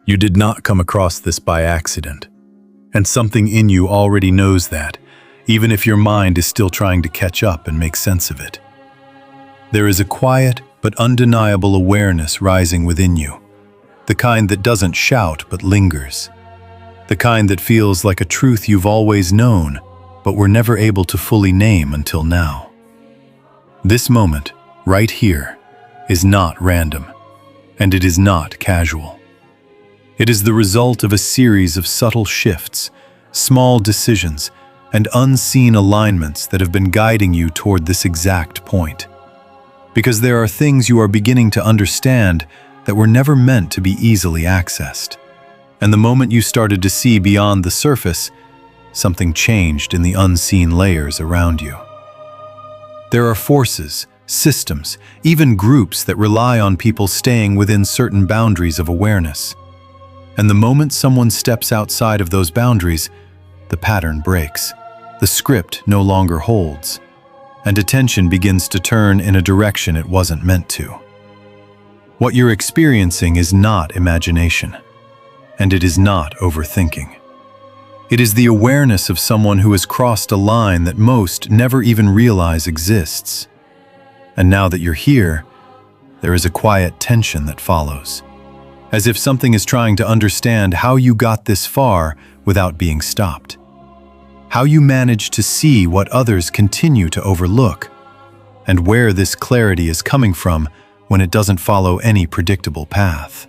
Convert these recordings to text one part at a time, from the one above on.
You did not come across this by accident, and something in you already knows that, even if your mind is still trying to catch up and make sense of it. There is a quiet but undeniable awareness rising within you, the kind that doesn't shout but lingers, the kind that feels like a truth you've always known but were never able to fully name until now. This moment, right here, is not random, and it is not casual. It is the result of a series of subtle shifts, small decisions, and unseen alignments that have been guiding you toward this exact point. Because there are things you are beginning to understand that were never meant to be easily accessed. And the moment you started to see beyond the surface, something changed in the unseen layers around you. There are forces, systems, even groups that rely on people staying within certain boundaries of awareness. And the moment someone steps outside of those boundaries, the pattern breaks, the script no longer holds, and attention begins to turn in a direction it wasn't meant to. What you're experiencing is not imagination, and it is not overthinking. It is the awareness of someone who has crossed a line that most never even realize exists. And now that you're here, there is a quiet tension that follows, as if something is trying to understand how you got this far without being stopped. How you manage to see what others continue to overlook, and where this clarity is coming from when it doesn't follow any predictable path.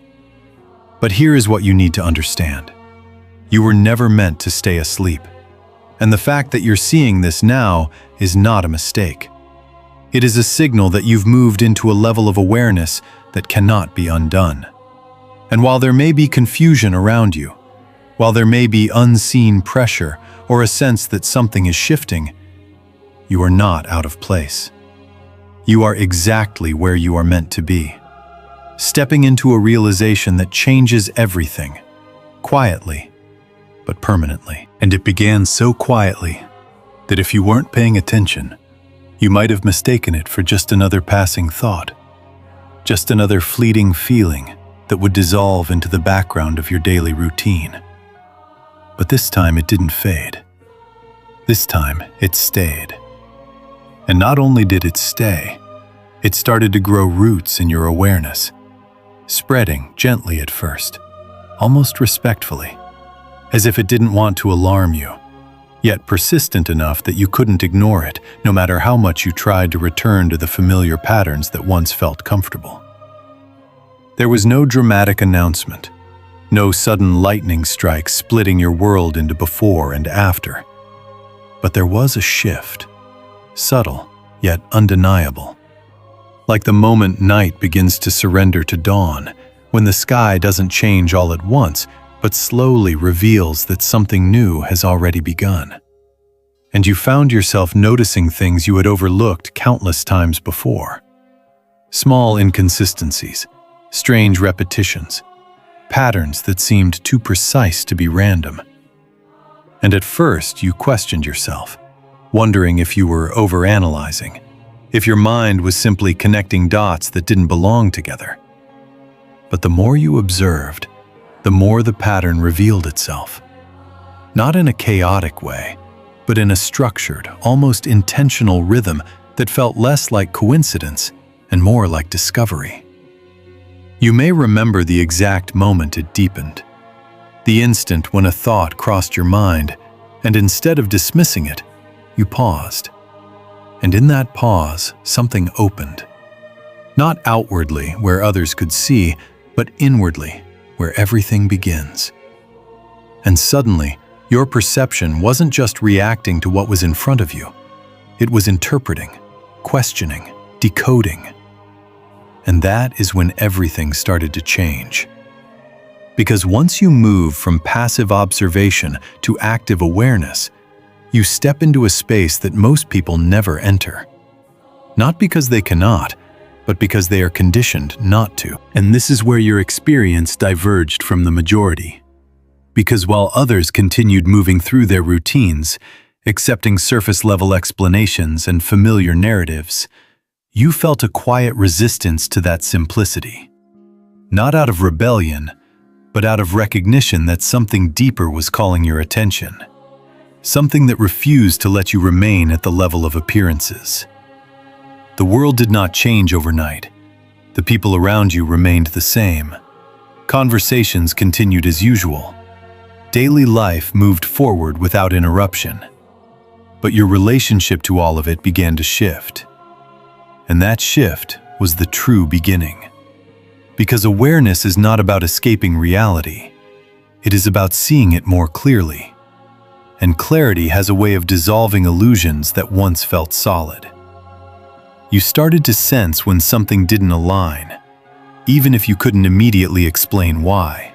But here is what you need to understand. You were never meant to stay asleep, and the fact that you're seeing this now is not a mistake. It is a signal that you've moved into a level of awareness that cannot be undone. And while there may be confusion around you, while there may be unseen pressure or a sense that something is shifting, you are not out of place. You are exactly where you are meant to be, stepping into a realization that changes everything, quietly, but permanently. And it began so quietly that if you weren't paying attention, you might have mistaken it for just another passing thought, just another fleeting feeling that would dissolve into the background of your daily routine. But this time it didn't fade. This time it stayed. And not only did it stay, it started to grow roots in your awareness, spreading gently at first, almost respectfully, as if it didn't want to alarm you, yet persistent enough that you couldn't ignore it, no matter how much you tried to return to the familiar patterns that once felt comfortable. There was no dramatic announcement, no sudden lightning strike splitting your world into before and after. But there was a shift, subtle yet undeniable. Like the moment night begins to surrender to dawn, when the sky doesn't change all at once, but slowly reveals that something new has already begun. And you found yourself noticing things you had overlooked countless times before. Small inconsistencies, strange repetitions, patterns that seemed too precise to be random. And at first you questioned yourself, wondering if you were overanalyzing, if your mind was simply connecting dots that didn't belong together. But the more you observed, the more the pattern revealed itself. Not in a chaotic way, but in a structured, almost intentional rhythm that felt less like coincidence and more like discovery. You may remember the exact moment it deepened, the instant when a thought crossed your mind, and instead of dismissing it, you paused. And in that pause, something opened. Not outwardly, where others could see, but inwardly, where everything begins. And suddenly, your perception wasn't just reacting to what was in front of you. It was interpreting, questioning, decoding. And that is when everything started to change. Because once you move from passive observation to active awareness, you step into a space that most people never enter. Not because they cannot, but because they are conditioned not to. And this is where your experience diverged from the majority. Because while others continued moving through their routines, accepting surface-level explanations and familiar narratives, you felt a quiet resistance to that simplicity. Not out of rebellion, but out of recognition that something deeper was calling your attention. Something that refused to let you remain at the level of appearances. The world did not change overnight. The people around you remained the same. Conversations continued as usual. Daily life moved forward without interruption. But your relationship to all of it began to shift. And that shift was the true beginning. Because awareness is not about escaping reality. It is about seeing it more clearly. And clarity has a way of dissolving illusions that once felt solid. You started to sense when something didn't align, even if you couldn't immediately explain why.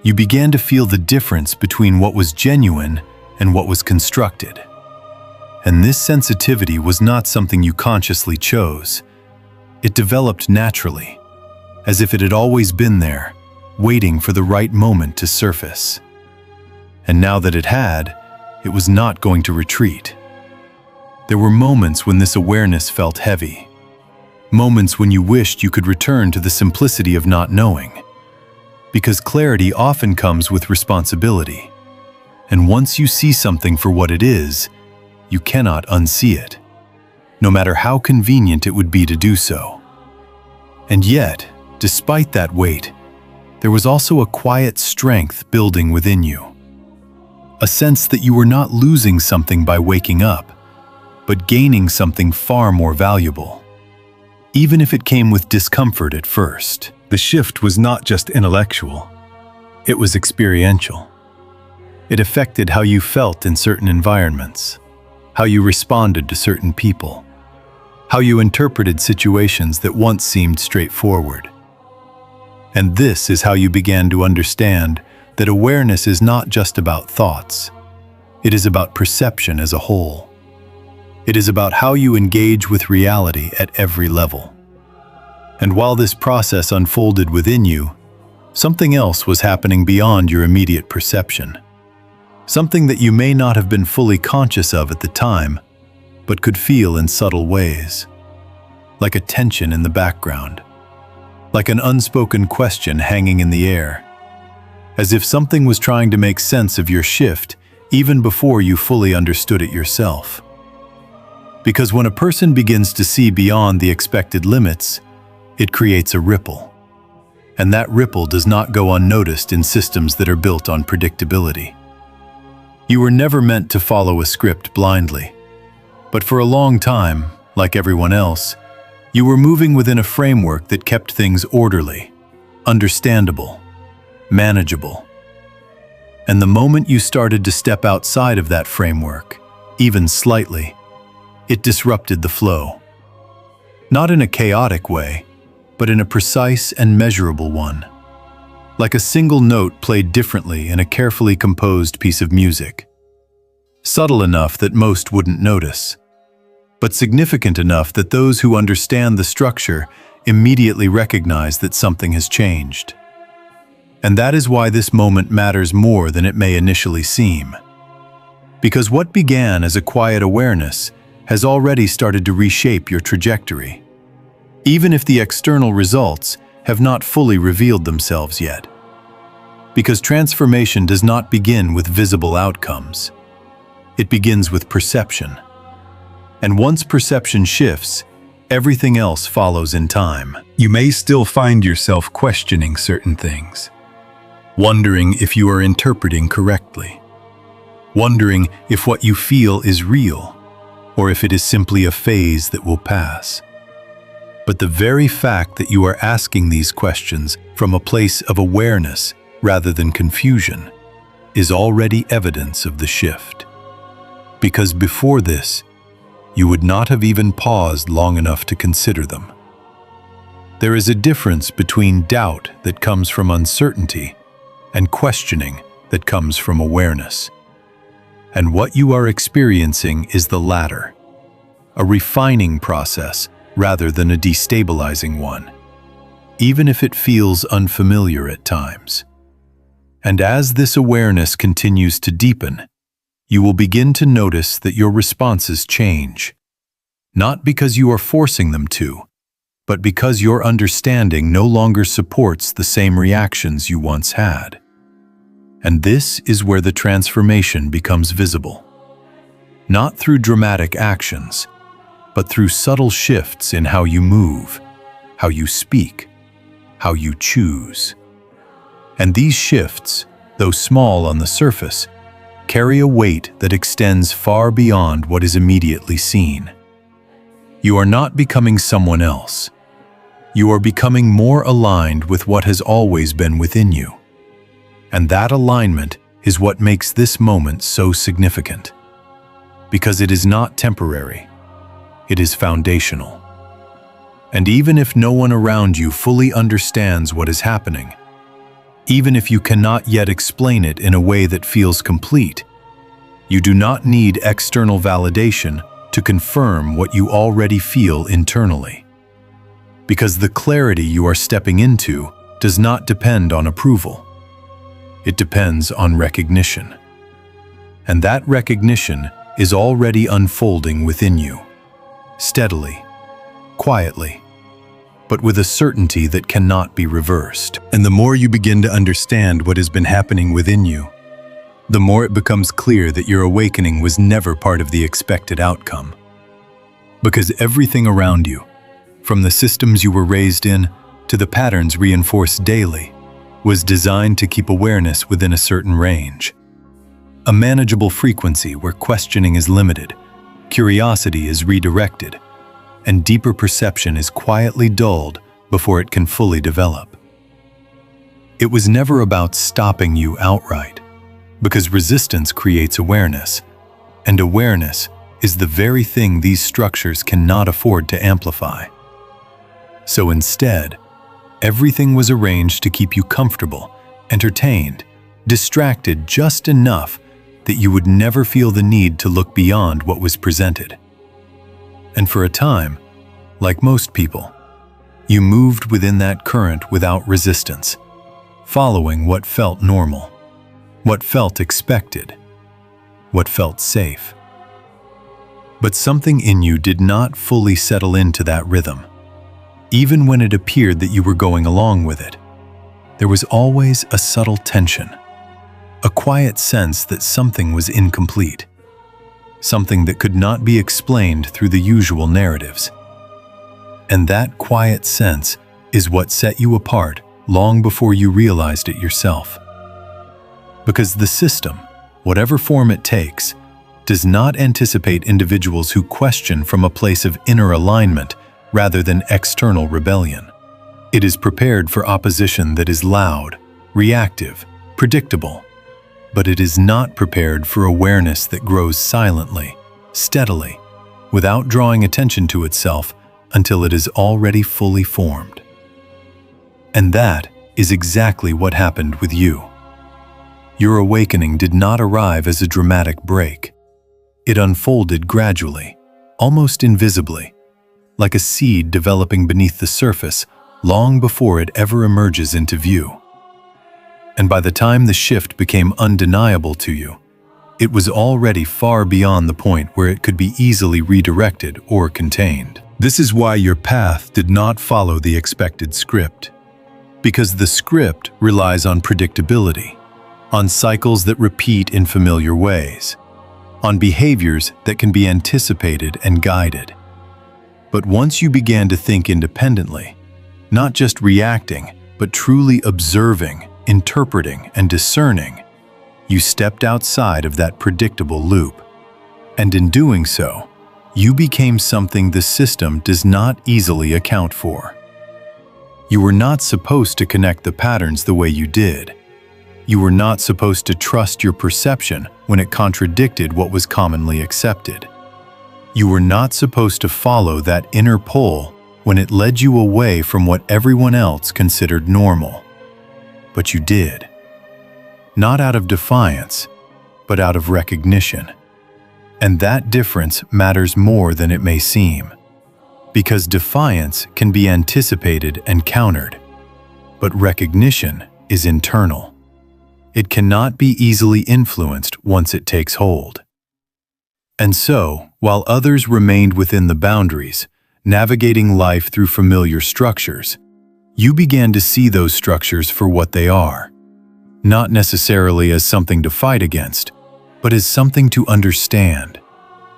You began to feel the difference between what was genuine and what was constructed. And this sensitivity was not something you consciously chose. It developed naturally, as if it had always been there, waiting for the right moment to surface. And now that it had, it was not going to retreat. There were moments when this awareness felt heavy. Moments when you wished you could return to the simplicity of not knowing. Because clarity often comes with responsibility. And once you see something for what it is, you cannot unsee it, no matter how convenient it would be to do so. And yet, despite that weight, there was also a quiet strength building within you. A sense that you were not losing something by waking up, but gaining something far more valuable. Even if it came with discomfort at first, the shift was not just intellectual, it was experiential. It affected how you felt in certain environments, how you responded to certain people, how you interpreted situations that once seemed straightforward. And this is how you began to understand that awareness is not just about thoughts. It is about perception as a whole. It is about how you engage with reality at every level. And while this process unfolded within you, something else was happening beyond your immediate perception. Something that you may not have been fully conscious of at the time, but could feel in subtle ways. Like a tension in the background. Like an unspoken question hanging in the air. As if something was trying to make sense of your shift even before you fully understood it yourself. Because when a person begins to see beyond the expected limits, it creates a ripple. And that ripple does not go unnoticed in systems that are built on predictability. You were never meant to follow a script blindly. But for a long time, like everyone else, you were moving within a framework that kept things orderly, understandable, manageable. And the moment you started to step outside of that framework, even slightly, it disrupted the flow. Not in a chaotic way, but in a precise and measurable one. Like a single note played differently in a carefully composed piece of music. Subtle enough that most wouldn't notice, but significant enough that those who understand the structure immediately recognize that something has changed. And that is why this moment matters more than it may initially seem. Because what began as a quiet awareness has already started to reshape your trajectory, even if the external results have not fully revealed themselves yet. Because transformation does not begin with visible outcomes. It begins with perception. And once perception shifts, everything else follows in time. You may still find yourself questioning certain things. Wondering if you are interpreting correctly. Wondering if what you feel is real, or if it is simply a phase that will pass. But the very fact that you are asking these questions from a place of awareness rather than confusion is already evidence of the shift. Because before this, you would not have even paused long enough to consider them. There is a difference between doubt that comes from uncertainty and questioning that comes from awareness. And what you are experiencing is the latter, a refining process rather than a destabilizing one, even if it feels unfamiliar at times. And as this awareness continues to deepen, you will begin to notice that your responses change, not because you are forcing them to, but because your understanding no longer supports the same reactions you once had. And this is where the transformation becomes visible. Not through dramatic actions, but through subtle shifts in how you move, how you speak, how you choose. And these shifts, though small on the surface, carry a weight that extends far beyond what is immediately seen. You are not becoming someone else. You are becoming more aligned with what has always been within you. And that alignment is what makes this moment so significant. Because it is not temporary, it is foundational. And even if no one around you fully understands what is happening, even if you cannot yet explain it in a way that feels complete, you do not need external validation to confirm what you already feel internally. Because the clarity you are stepping into does not depend on approval. It depends on recognition. And that recognition is already unfolding within you, steadily, quietly, but with a certainty that cannot be reversed. And the more you begin to understand what has been happening within you, the more it becomes clear that your awakening was never part of the expected outcome. Because everything around you, from the systems you were raised in to the patterns reinforced daily, was designed to keep awareness within a certain range. A manageable frequency where questioning is limited, curiosity is redirected, and deeper perception is quietly dulled before it can fully develop. It was never about stopping you outright, because resistance creates awareness, and awareness is the very thing these structures cannot afford to amplify. So instead, everything was arranged to keep you comfortable, entertained, distracted just enough that you would never feel the need to look beyond what was presented. And for a time, like most people, you moved within that current without resistance, following what felt normal, what felt expected, what felt safe. But something in you did not fully settle into that rhythm. Even when it appeared that you were going along with it, there was always a subtle tension, a quiet sense that something was incomplete, something that could not be explained through the usual narratives. And that quiet sense is what set you apart long before you realized it yourself. Because the system, whatever form it takes, does not anticipate individuals who question from a place of inner alignment rather than external rebellion. It is prepared for opposition that is loud, reactive, predictable, but it is not prepared for awareness that grows silently, steadily, without drawing attention to itself until it is already fully formed. And that is exactly what happened with you. Your awakening did not arrive as a dramatic break. It unfolded gradually, almost invisibly, like a seed developing beneath the surface long before it ever emerges into view. And by the time the shift became undeniable to you, it was already far beyond the point where it could be easily redirected or contained. This is why your path did not follow the expected script. Because the script relies on predictability, on cycles that repeat in familiar ways, on behaviors that can be anticipated and guided. But once you began to think independently, not just reacting, but truly observing, interpreting, and discerning, you stepped outside of that predictable loop. And in doing so, you became something the system does not easily account for. You were not supposed to connect the patterns the way you did. You were not supposed to trust your perception when it contradicted what was commonly accepted. You were not supposed to follow that inner pull when it led you away from what everyone else considered normal. But you did. Not out of defiance, but out of recognition. And that difference matters more than it may seem. Because defiance can be anticipated and countered, but recognition is internal. It cannot be easily influenced once it takes hold. And so, while others remained within the boundaries, navigating life through familiar structures, you began to see those structures for what they are. Not necessarily as something to fight against, but as something to understand,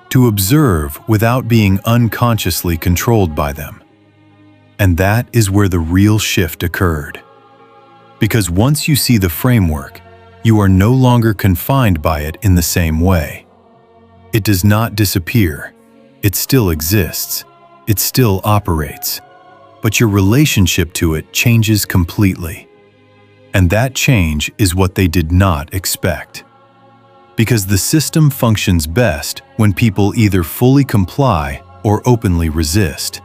to observe without being unconsciously controlled by them. And that is where the real shift occurred. Because once you see the framework, you are no longer confined by it in the same way. It does not disappear. It still exists. It still operates. But your relationship to it changes completely. And that change is what they did not expect. Because the system functions best when people either fully comply or openly resist.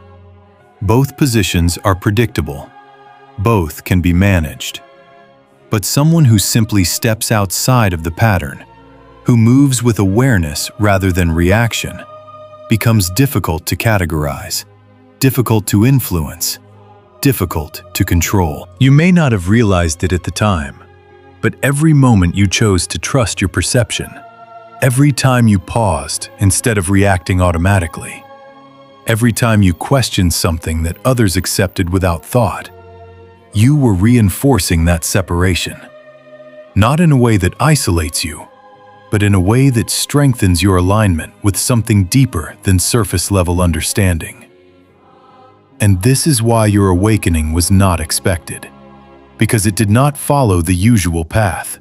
Both positions are predictable. Both can be managed. But someone who simply steps outside of the pattern, who moves with awareness rather than reaction, becomes difficult to categorize, difficult to influence, difficult to control. You may not have realized it at the time, but every moment you chose to trust your perception, every time you paused instead of reacting automatically, every time you questioned something that others accepted without thought, you were reinforcing that separation. Not in a way that isolates you, but in a way that strengthens your alignment with something deeper than surface-level understanding. And this is why your awakening was not expected, because it did not follow the usual path.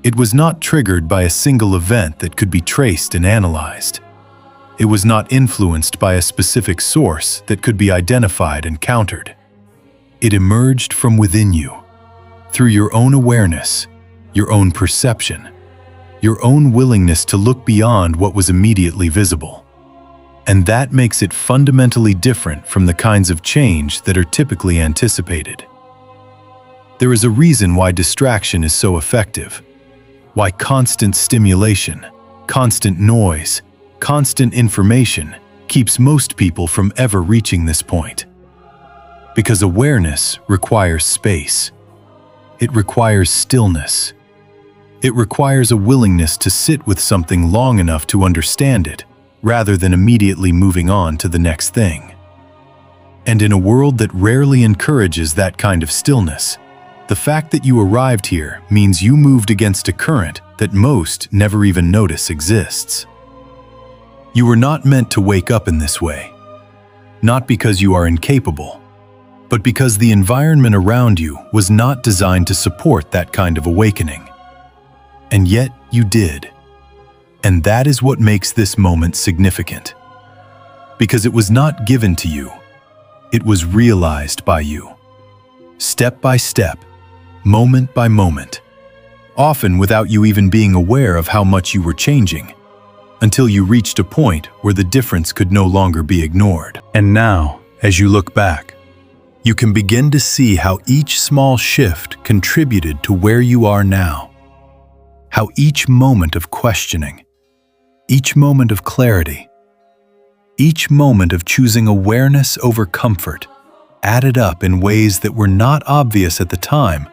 It was not triggered by a single event that could be traced and analyzed. It was not influenced by a specific source that could be identified and countered. It emerged from within you, through your own awareness, your own perception, your own willingness to look beyond what was immediately visible. And that makes it fundamentally different from the kinds of change that are typically anticipated. There is a reason why distraction is so effective, why constant stimulation, constant noise, constant information keeps most people from ever reaching this point. Because awareness requires space. It requires stillness. It requires a willingness to sit with something long enough to understand it, rather than immediately moving on to the next thing. And in a world that rarely encourages that kind of stillness, the fact that you arrived here means you moved against a current that most never even notice exists. You were not meant to wake up in this way, not because you are incapable, but because the environment around you was not designed to support that kind of awakening. And yet you did. And that is what makes this moment significant. Because it was not given to you, it was realized by you. Step by step, moment by moment, often without you even being aware of how much you were changing, until you reached a point where the difference could no longer be ignored. And now, as you look back, you can begin to see how each small shift contributed to where you are now. How each moment of questioning, each moment of clarity, each moment of choosing awareness over comfort added up in ways that were not obvious at the time,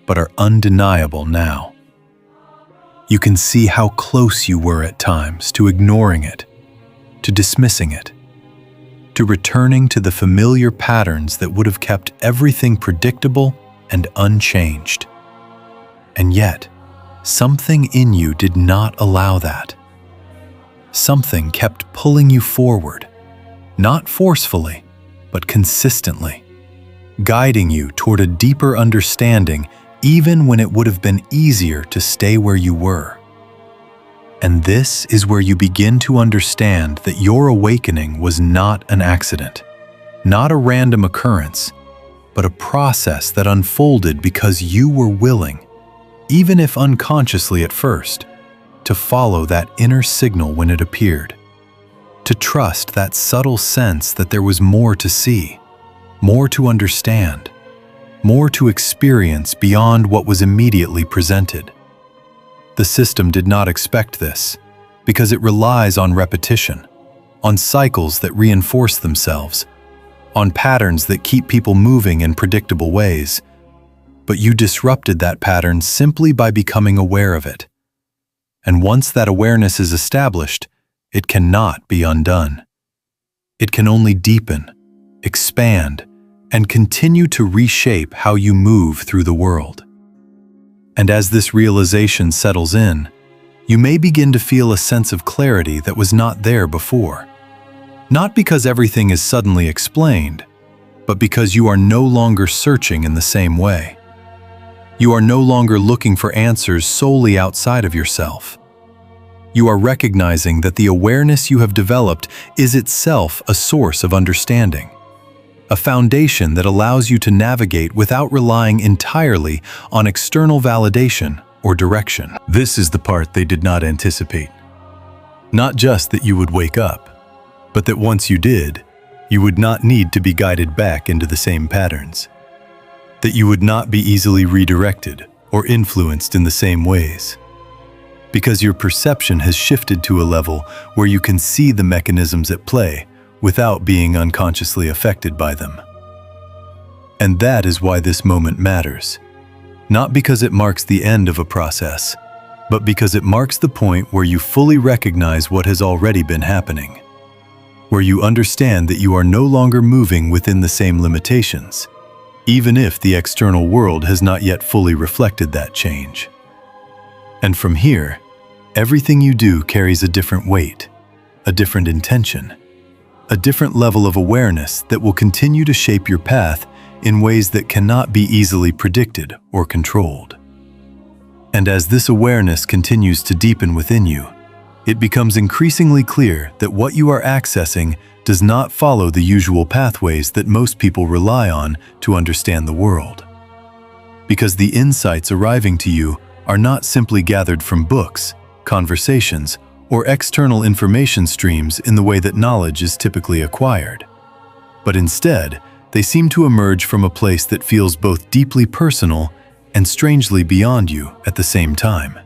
but are undeniable now. You can see how close you were at times to ignoring it, to dismissing it, to returning to the familiar patterns that would have kept everything predictable and unchanged. And yet, something in you did not allow that. Something kept pulling you forward, not forcefully, but consistently, guiding you toward a deeper understanding even when it would have been easier to stay where you were. And this is where you begin to understand that your awakening was not an accident, not a random occurrence, but a process that unfolded because you were willing, even if unconsciously at first, to follow that inner signal when it appeared, to trust that subtle sense that there was more to see, more to understand, more to experience beyond what was immediately presented. The system did not expect this, because it relies on repetition, on cycles that reinforce themselves, on patterns that keep people moving in predictable ways. But you disrupted that pattern simply by becoming aware of it. And once that awareness is established, it cannot be undone. It can only deepen, expand, and continue to reshape how you move through the world. And as this realization settles in, you may begin to feel a sense of clarity that was not there before. Not because everything is suddenly explained, but because you are no longer searching in the same way. You are no longer looking for answers solely outside of yourself. You are recognizing that the awareness you have developed is itself a source of understanding, a foundation that allows you to navigate without relying entirely on external validation or direction. This is the part they did not anticipate. Not just that you would wake up, but that once you did, you would not need to be guided back into the same patterns. That you would not be easily redirected or influenced in the same ways. Because your perception has shifted to a level where you can see the mechanisms at play without being unconsciously affected by them. And that is why this moment matters. Not because it marks the end of a process, but because it marks the point where you fully recognize what has already been happening. Where you understand that you are no longer moving within the same limitations, even if the external world has not yet fully reflected that change. And from here, everything you do carries a different weight, a different intention, a different level of awareness that will continue to shape your path in ways that cannot be easily predicted or controlled. And as this awareness continues to deepen within you, it becomes increasingly clear that what you are accessing does not follow the usual pathways that most people rely on to understand the world. Because the insights arriving to you are not simply gathered from books, conversations, or external information streams in the way that knowledge is typically acquired. But instead, they seem to emerge from a place that feels both deeply personal and strangely beyond you at the same time.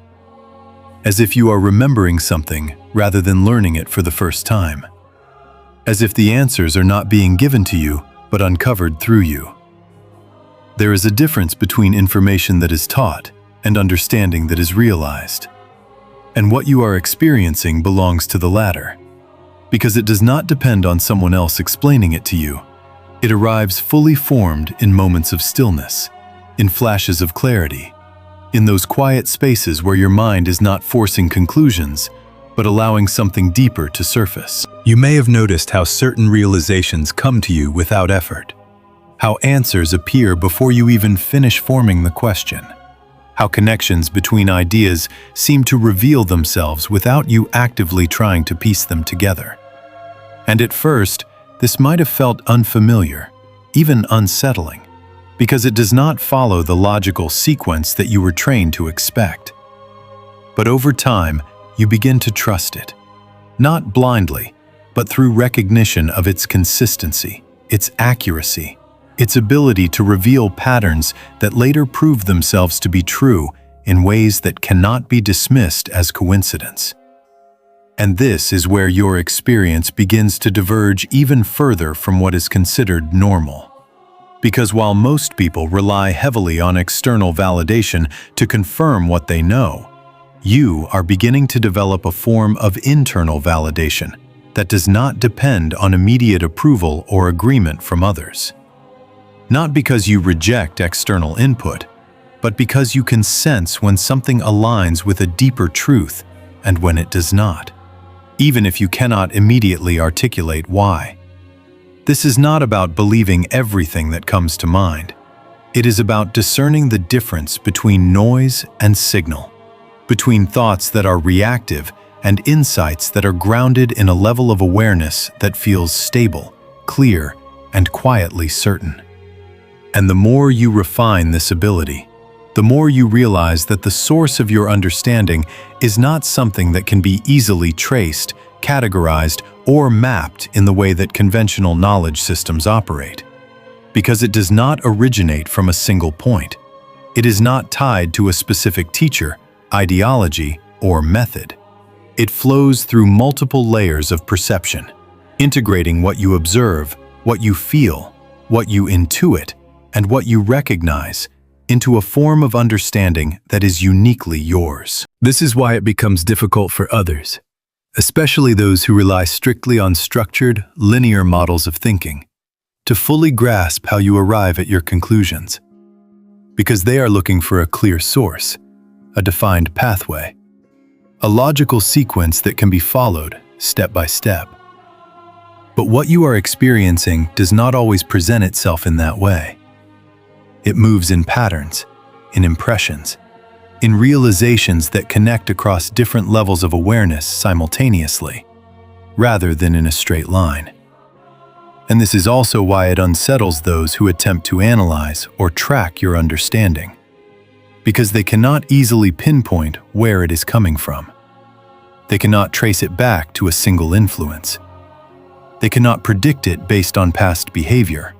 As if you are remembering something rather than learning it for the first time. As if the answers are not being given to you, but uncovered through you. There is a difference between information that is taught and understanding that is realized. And what you are experiencing belongs to the latter, because it does not depend on someone else explaining it to you. It arrives fully formed in moments of stillness, in flashes of clarity, in those quiet spaces where your mind is not forcing conclusions, but allowing something deeper to surface. You may have noticed how certain realizations come to you without effort, how answers appear before you even finish forming the question, how connections between ideas seem to reveal themselves without you actively trying to piece them together. And at first, this might have felt unfamiliar, even unsettling, because it does not follow the logical sequence that you were trained to expect. But over time, you begin to trust it, not blindly, but through recognition of its consistency, its accuracy, its ability to reveal patterns that later prove themselves to be true in ways that cannot be dismissed as coincidence. And this is where your experience begins to diverge even further from what is considered normal. Because while most people rely heavily on external validation to confirm what they know, you are beginning to develop a form of internal validation that does not depend on immediate approval or agreement from others. Not because you reject external input, but because you can sense when something aligns with a deeper truth and when it does not, even if you cannot immediately articulate why. This is not about believing everything that comes to mind. It is about discerning the difference between noise and signal, between thoughts that are reactive and insights that are grounded in a level of awareness that feels stable, clear, and quietly certain. And the more you refine this ability, the more you realize that the source of your understanding is not something that can be easily traced, categorized, or mapped in the way that conventional knowledge systems operate. Because it does not originate from a single point. It is not tied to a specific teacher, ideology, or method. It flows through multiple layers of perception, integrating what you observe, what you feel, what you intuit, and what you recognize into a form of understanding that is uniquely yours. This is why it becomes difficult for others, especially those who rely strictly on structured, linear models of thinking to fully grasp how you arrive at your conclusions, because they are looking for a clear source, a defined pathway, a logical sequence that can be followed step by step. But what you are experiencing does not always present itself in that way. It moves in patterns, in impressions, in realizations that connect across different levels of awareness simultaneously, rather than in a straight line. And this is also why it unsettles those who attempt to analyze or track your understanding, because they cannot easily pinpoint where it is coming from. They cannot trace it back to a single influence. They cannot predict it based on past behavior.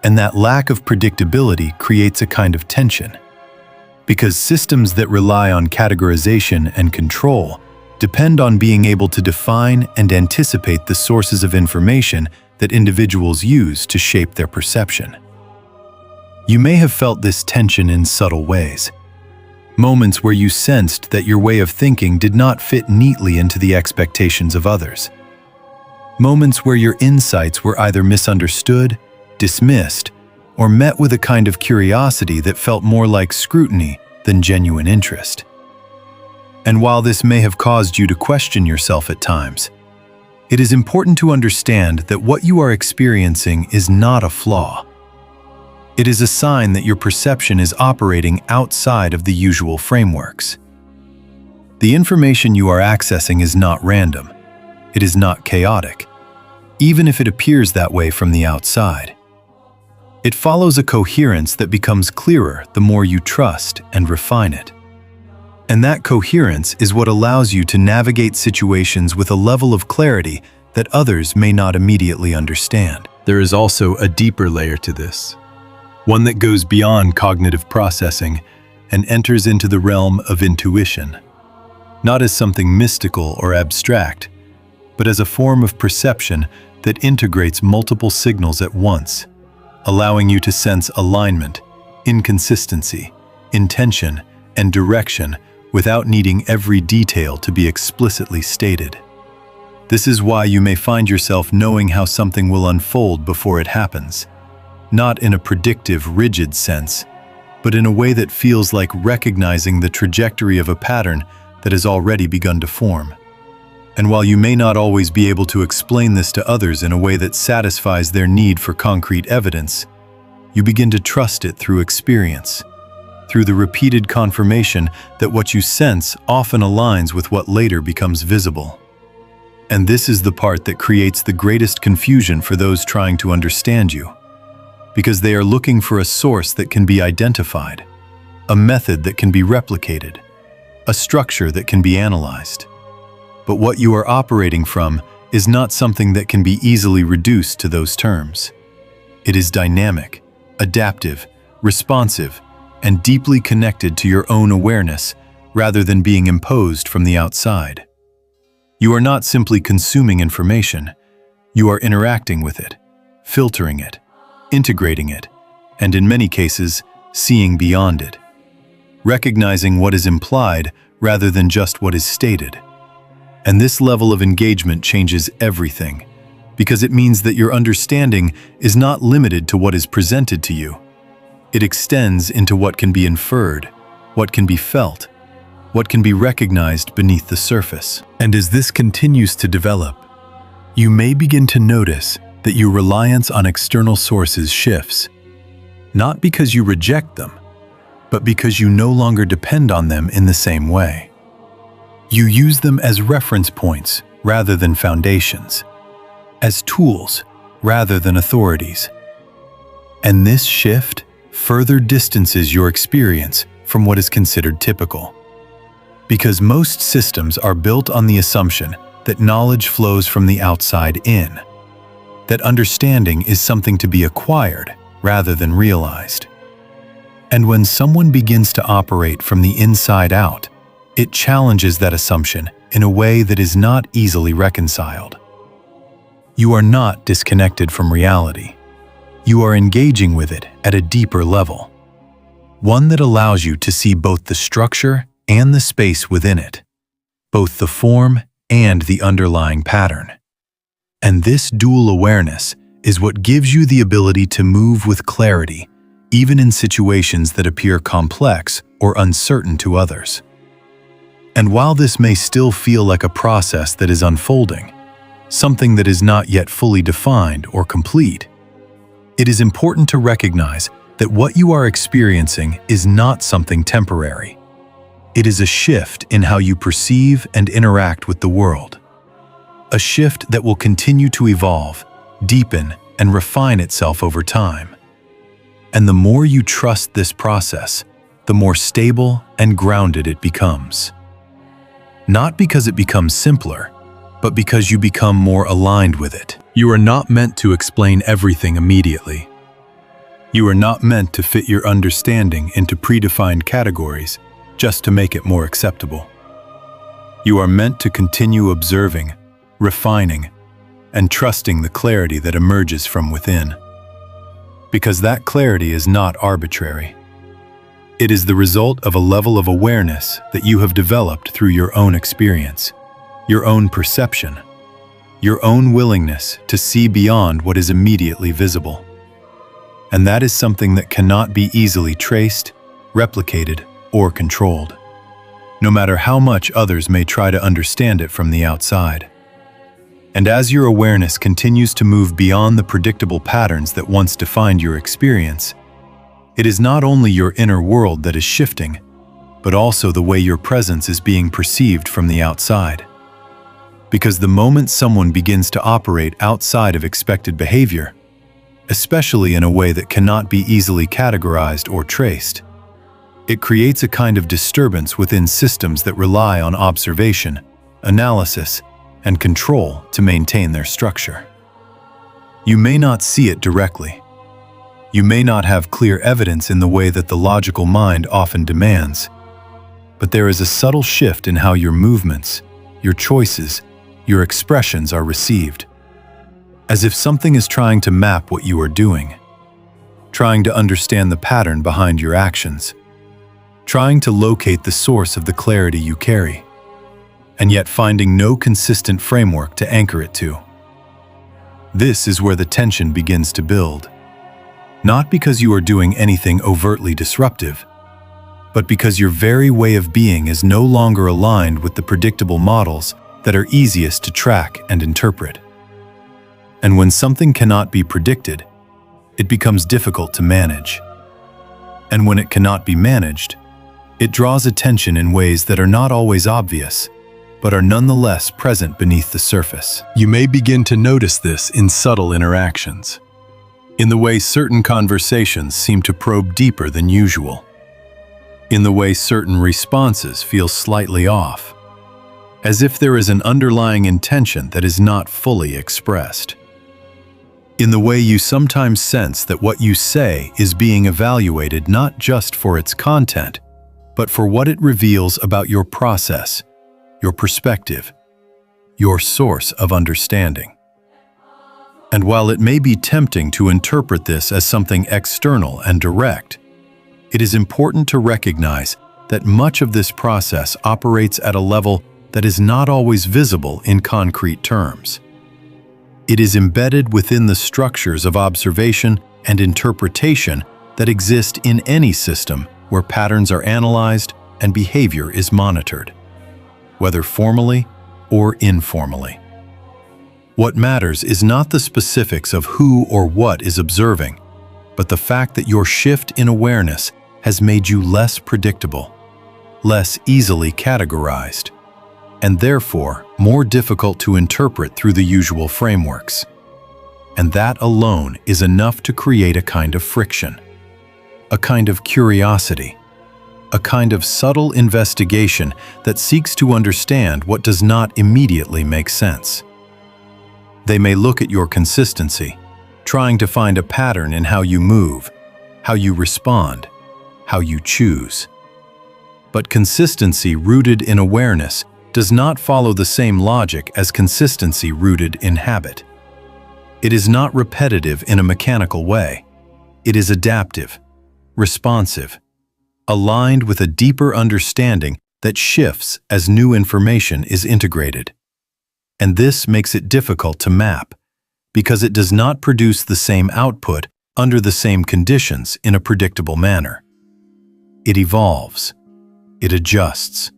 And that lack of predictability creates a kind of tension, because systems that rely on categorization and control depend on being able to define and anticipate the sources of information that individuals use to shape their perception. You may have felt this tension in subtle ways, moments where you sensed that your way of thinking did not fit neatly into the expectations of others, moments where your insights were either misunderstood, dismissed, or met with a kind of curiosity that felt more like scrutiny than genuine interest. And while this may have caused you to question yourself at times, it is important to understand that what you are experiencing is not a flaw. It is a sign that your perception is operating outside of the usual frameworks. The information you are accessing is not random. It is not chaotic, even if it appears that way from the outside. It follows a coherence that becomes clearer the more you trust and refine it. And that coherence is what allows you to navigate situations with a level of clarity that others may not immediately understand. There is also a deeper layer to this, one that goes beyond cognitive processing and enters into the realm of intuition, not as something mystical or abstract, but as a form of perception that integrates multiple signals at once, allowing you to sense alignment, inconsistency, intention, and direction without needing every detail to be explicitly stated. This is why you may find yourself knowing how something will unfold before it happens, not in a predictive, rigid sense, but in a way that feels like recognizing the trajectory of a pattern that has already begun to form. And while you may not always be able to explain this to others in a way that satisfies their need for concrete evidence, you begin to trust it through experience, through the repeated confirmation that what you sense often aligns with what later becomes visible. And this is the part that creates the greatest confusion for those trying to understand you, because they are looking for a source that can be identified, a method that can be replicated, a structure that can be analyzed. But what you are operating from is not something that can be easily reduced to those terms. It is dynamic, adaptive, responsive, and deeply connected to your own awareness rather than being imposed from the outside. You are not simply consuming information, you are interacting with it, filtering it, integrating it, and in many cases, seeing beyond it, recognizing what is implied rather than just what is stated. And this level of engagement changes everything, because it means that your understanding is not limited to what is presented to you. It extends into what can be inferred, what can be felt, what can be recognized beneath the surface. And as this continues to develop, you may begin to notice that your reliance on external sources shifts, not because you reject them, but because you no longer depend on them in the same way. You use them as reference points rather than foundations, as tools rather than authorities. And this shift further distances your experience from what is considered typical. Because most systems are built on the assumption that knowledge flows from the outside in, that understanding is something to be acquired rather than realized. And when someone begins to operate from the inside out, it challenges that assumption in a way that is not easily reconciled. You are not disconnected from reality. You are engaging with it at a deeper level, one that allows you to see both the structure and the space within it, both the form and the underlying pattern. And this dual awareness is what gives you the ability to move with clarity, even in situations that appear complex or uncertain to others. And while this may still feel like a process that is unfolding, something that is not yet fully defined or complete, it is important to recognize that what you are experiencing is not something temporary. It is a shift in how you perceive and interact with the world. A shift that will continue to evolve, deepen, and refine itself over time. And the more you trust this process, the more stable and grounded it becomes. Not because it becomes simpler, but because you become more aligned with it. You are not meant to explain everything immediately. You are not meant to fit your understanding into predefined categories just to make it more acceptable. You are meant to continue observing, refining, and trusting the clarity that emerges from within. Because that clarity is not arbitrary. It is the result of a level of awareness that you have developed through your own experience, your own perception, your own willingness to see beyond what is immediately visible. And that is something that cannot be easily traced, replicated, or controlled, no matter how much others may try to understand it from the outside. And as your awareness continues to move beyond the predictable patterns that once defined your experience, it is not only your inner world that is shifting, but also the way your presence is being perceived from the outside. Because the moment someone begins to operate outside of expected behavior, especially in a way that cannot be easily categorized or traced, it creates a kind of disturbance within systems that rely on observation, analysis, and control to maintain their structure. You may not see it directly. You may not have clear evidence in the way that the logical mind often demands, but there is a subtle shift in how your movements, your choices, your expressions are received. As if something is trying to map what you are doing, trying to understand the pattern behind your actions, trying to locate the source of the clarity you carry, and yet finding no consistent framework to anchor it to. This is where the tension begins to build. Not because you are doing anything overtly disruptive, but because your very way of being is no longer aligned with the predictable models that are easiest to track and interpret. And when something cannot be predicted, it becomes difficult to manage. And when it cannot be managed, it draws attention in ways that are not always obvious, but are nonetheless present beneath the surface. You may begin to notice this in subtle interactions, in the way certain conversations seem to probe deeper than usual, in the way certain responses feel slightly off, as if there is an underlying intention that is not fully expressed, in the way you sometimes sense that what you say is being evaluated not just for its content, but for what it reveals about your process, your perspective, your source of understanding. And while it may be tempting to interpret this as something external and direct, it is important to recognize that much of this process operates at a level that is not always visible in concrete terms. It is embedded within the structures of observation and interpretation that exist in any system where patterns are analyzed and behavior is monitored, whether formally or informally. What matters is not the specifics of who or what is observing, but the fact that your shift in awareness has made you less predictable, less easily categorized, and therefore more difficult to interpret through the usual frameworks. And that alone is enough to create a kind of friction, a kind of curiosity, a kind of subtle investigation that seeks to understand what does not immediately make sense. They may look at your consistency, trying to find a pattern in how you move, how you respond, how you choose. But consistency rooted in awareness does not follow the same logic as consistency rooted in habit. It is not repetitive in a mechanical way. It is adaptive, responsive, aligned with a deeper understanding that shifts as new information is integrated. And this makes it difficult to map, because it does not produce the same output under the same conditions in a predictable manner. It evolves. It adjusts.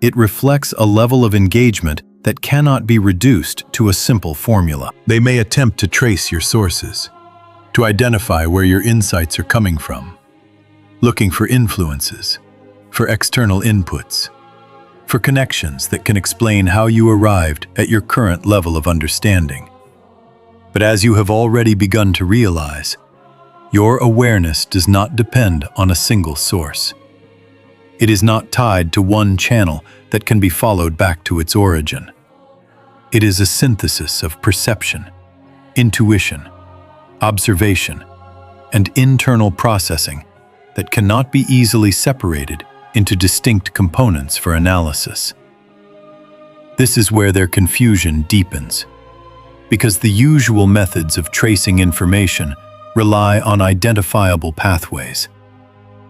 It reflects a level of engagement that cannot be reduced to a simple formula. They may attempt to trace your sources, to identify where your insights are coming from, looking for influences, for external inputs, for connections that can explain how you arrived at your current level of understanding. But as you have already begun to realize, your awareness does not depend on a single source. It is not tied to one channel that can be followed back to its origin. It is a synthesis of perception, intuition, observation, and internal processing that cannot be easily separated into distinct components for analysis. This is where their confusion deepens, because the usual methods of tracing information rely on identifiable pathways,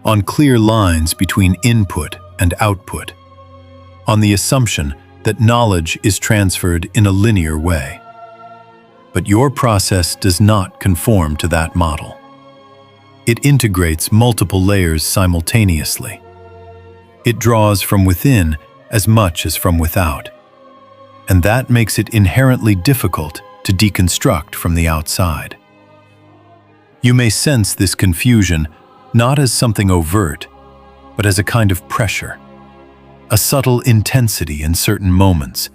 on clear lines between input and output, on the assumption that knowledge is transferred in a linear way. But your process does not conform to that model. It integrates multiple layers simultaneously. It draws from within as much as from without, and that makes it inherently difficult to deconstruct from the outside. You may sense this confusion not as something overt, but as a kind of pressure, a subtle intensity in certain moments,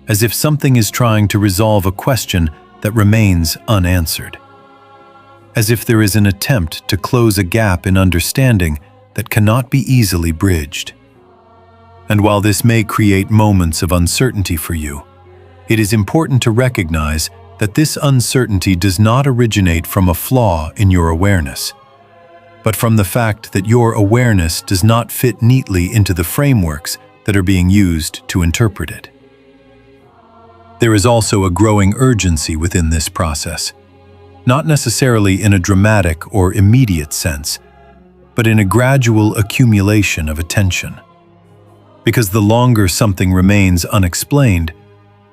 as if something is trying to resolve a question that remains unanswered, as if there is an attempt to close a gap in understanding that cannot be easily bridged. And while this may create moments of uncertainty for you, it is important to recognize that this uncertainty does not originate from a flaw in your awareness, but from the fact that your awareness does not fit neatly into the frameworks that are being used to interpret it. There is also a growing urgency within this process, not necessarily in a dramatic or immediate sense, but in a gradual accumulation of attention. Because the longer something remains unexplained,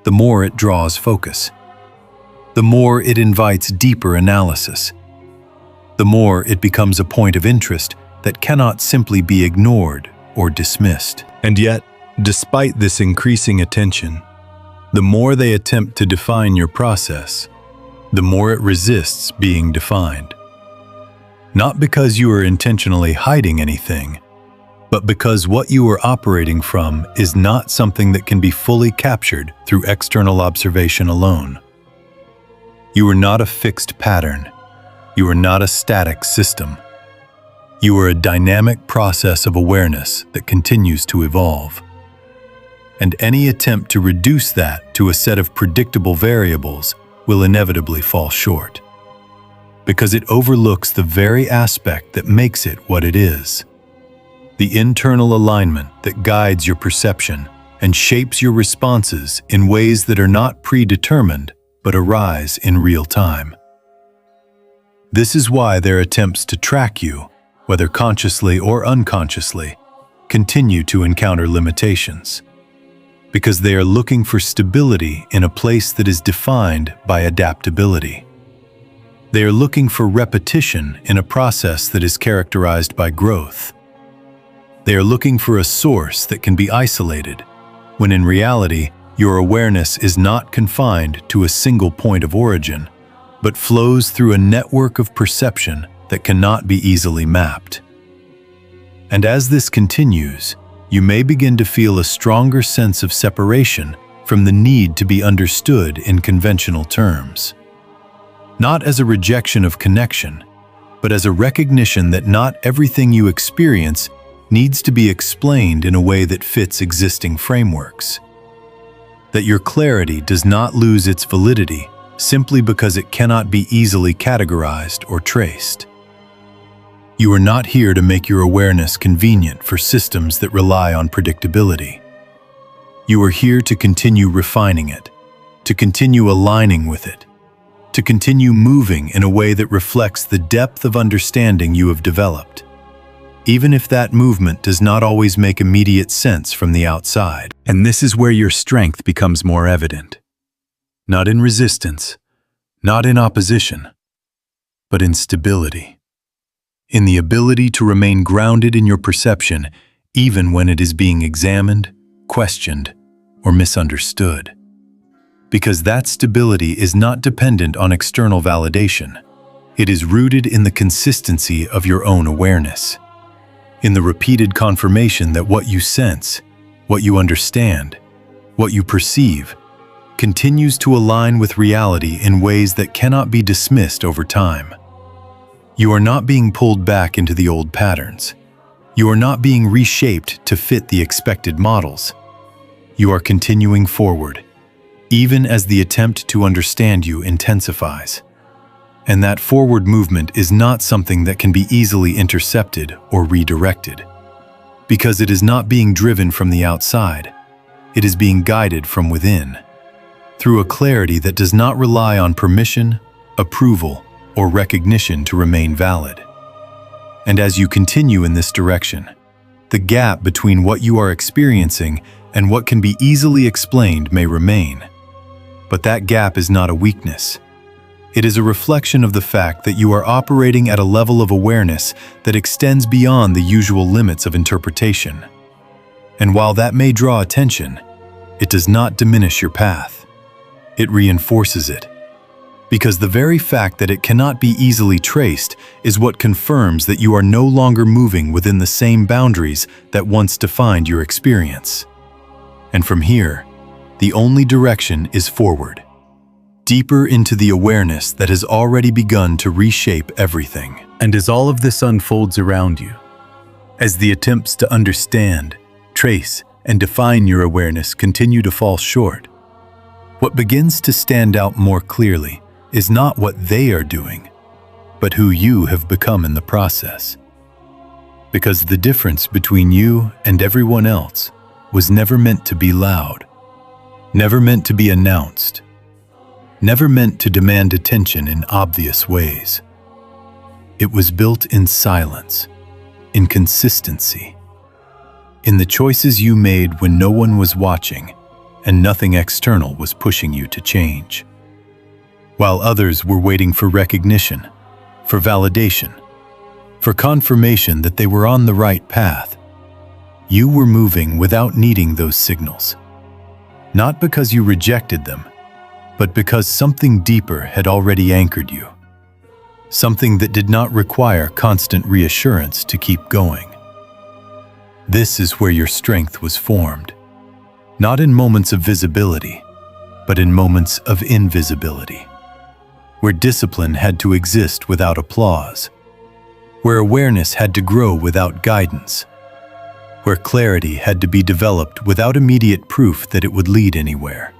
the more it draws focus. The more it invites deeper analysis. The more it becomes a point of interest that cannot simply be ignored or dismissed. And yet, despite this increasing attention, the more they attempt to define your process, the more it resists being defined. Not because you are intentionally hiding anything, but because what you are operating from is not something that can be fully captured through external observation alone. You are not a fixed pattern. You are not a static system. You are a dynamic process of awareness that continues to evolve. And any attempt to reduce that to a set of predictable variables will inevitably fall short, because it overlooks the very aspect that makes it what it is. The internal alignment that guides your perception and shapes your responses in ways that are not predetermined but arise in real time. This is why their attempts to track you, whether consciously or unconsciously, continue to encounter limitations, because they are looking for stability in a place that is defined by adaptability. They are looking for repetition in a process that is characterized by growth. They are looking for a source that can be isolated, when in reality, your awareness is not confined to a single point of origin, but flows through a network of perception that cannot be easily mapped. And as this continues, you may begin to feel a stronger sense of separation from the need to be understood in conventional terms. Not as a rejection of connection, but as a recognition that not everything you experience needs to be explained in a way that fits existing frameworks. That your clarity does not lose its validity simply because it cannot be easily categorized or traced. You are not here to make your awareness convenient for systems that rely on predictability. You are here to continue refining it, to continue aligning with it, to continue moving in a way that reflects the depth of understanding you have developed. even if that movement does not always make immediate sense from the outside. And this is where your strength becomes more evident. Not in resistance, not in opposition, but in stability. In the ability to remain grounded in your perception, even when it is being examined, questioned, or misunderstood. Because that stability is not dependent on external validation. It is rooted in the consistency of your own awareness, in the repeated confirmation that what you sense, what you understand, what you perceive, continues to align with reality in ways that cannot be dismissed over time. You are not being pulled back into the old patterns. You are not being reshaped to fit the expected models. You are continuing forward, even as the attempt to understand you intensifies. And that forward movement is not something that can be easily intercepted or redirected, because it is not being driven from the outside. It is being guided from within, through a clarity that does not rely on permission, approval, or recognition to remain valid. And as you continue in this direction, the gap between what you are experiencing and what can be easily explained may remain. But that gap is not a weakness. It is a reflection of the fact that you are operating at a level of awareness that extends beyond the usual limits of interpretation. And while that may draw attention, it does not diminish your path. It reinforces it. Because the very fact that it cannot be easily traced is what confirms that you are no longer moving within the same boundaries that once defined your experience. And from here, the only direction is forward, deeper into the awareness that has already begun to reshape everything. And as all of this unfolds around you, as the attempts to understand, trace, and define your awareness continue to fall short, what begins to stand out more clearly is not what they are doing, but who you have become in the process. Because the difference between you and everyone else was never meant to be loud, never meant to be announced, never meant to demand attention in obvious ways. It was built in silence, in consistency, in the choices you made when no one was watching and nothing external was pushing you to change. While others were waiting for recognition, for validation, for confirmation that they were on the right path, you were moving without needing those signals. Not because you rejected them, but because something deeper had already anchored you. Something that did not require constant reassurance to keep going. This is where your strength was formed, not in moments of visibility, but in moments of invisibility. Where discipline had to exist without applause, where awareness had to grow without guidance, where clarity had to be developed without immediate proof that it would lead anywhere.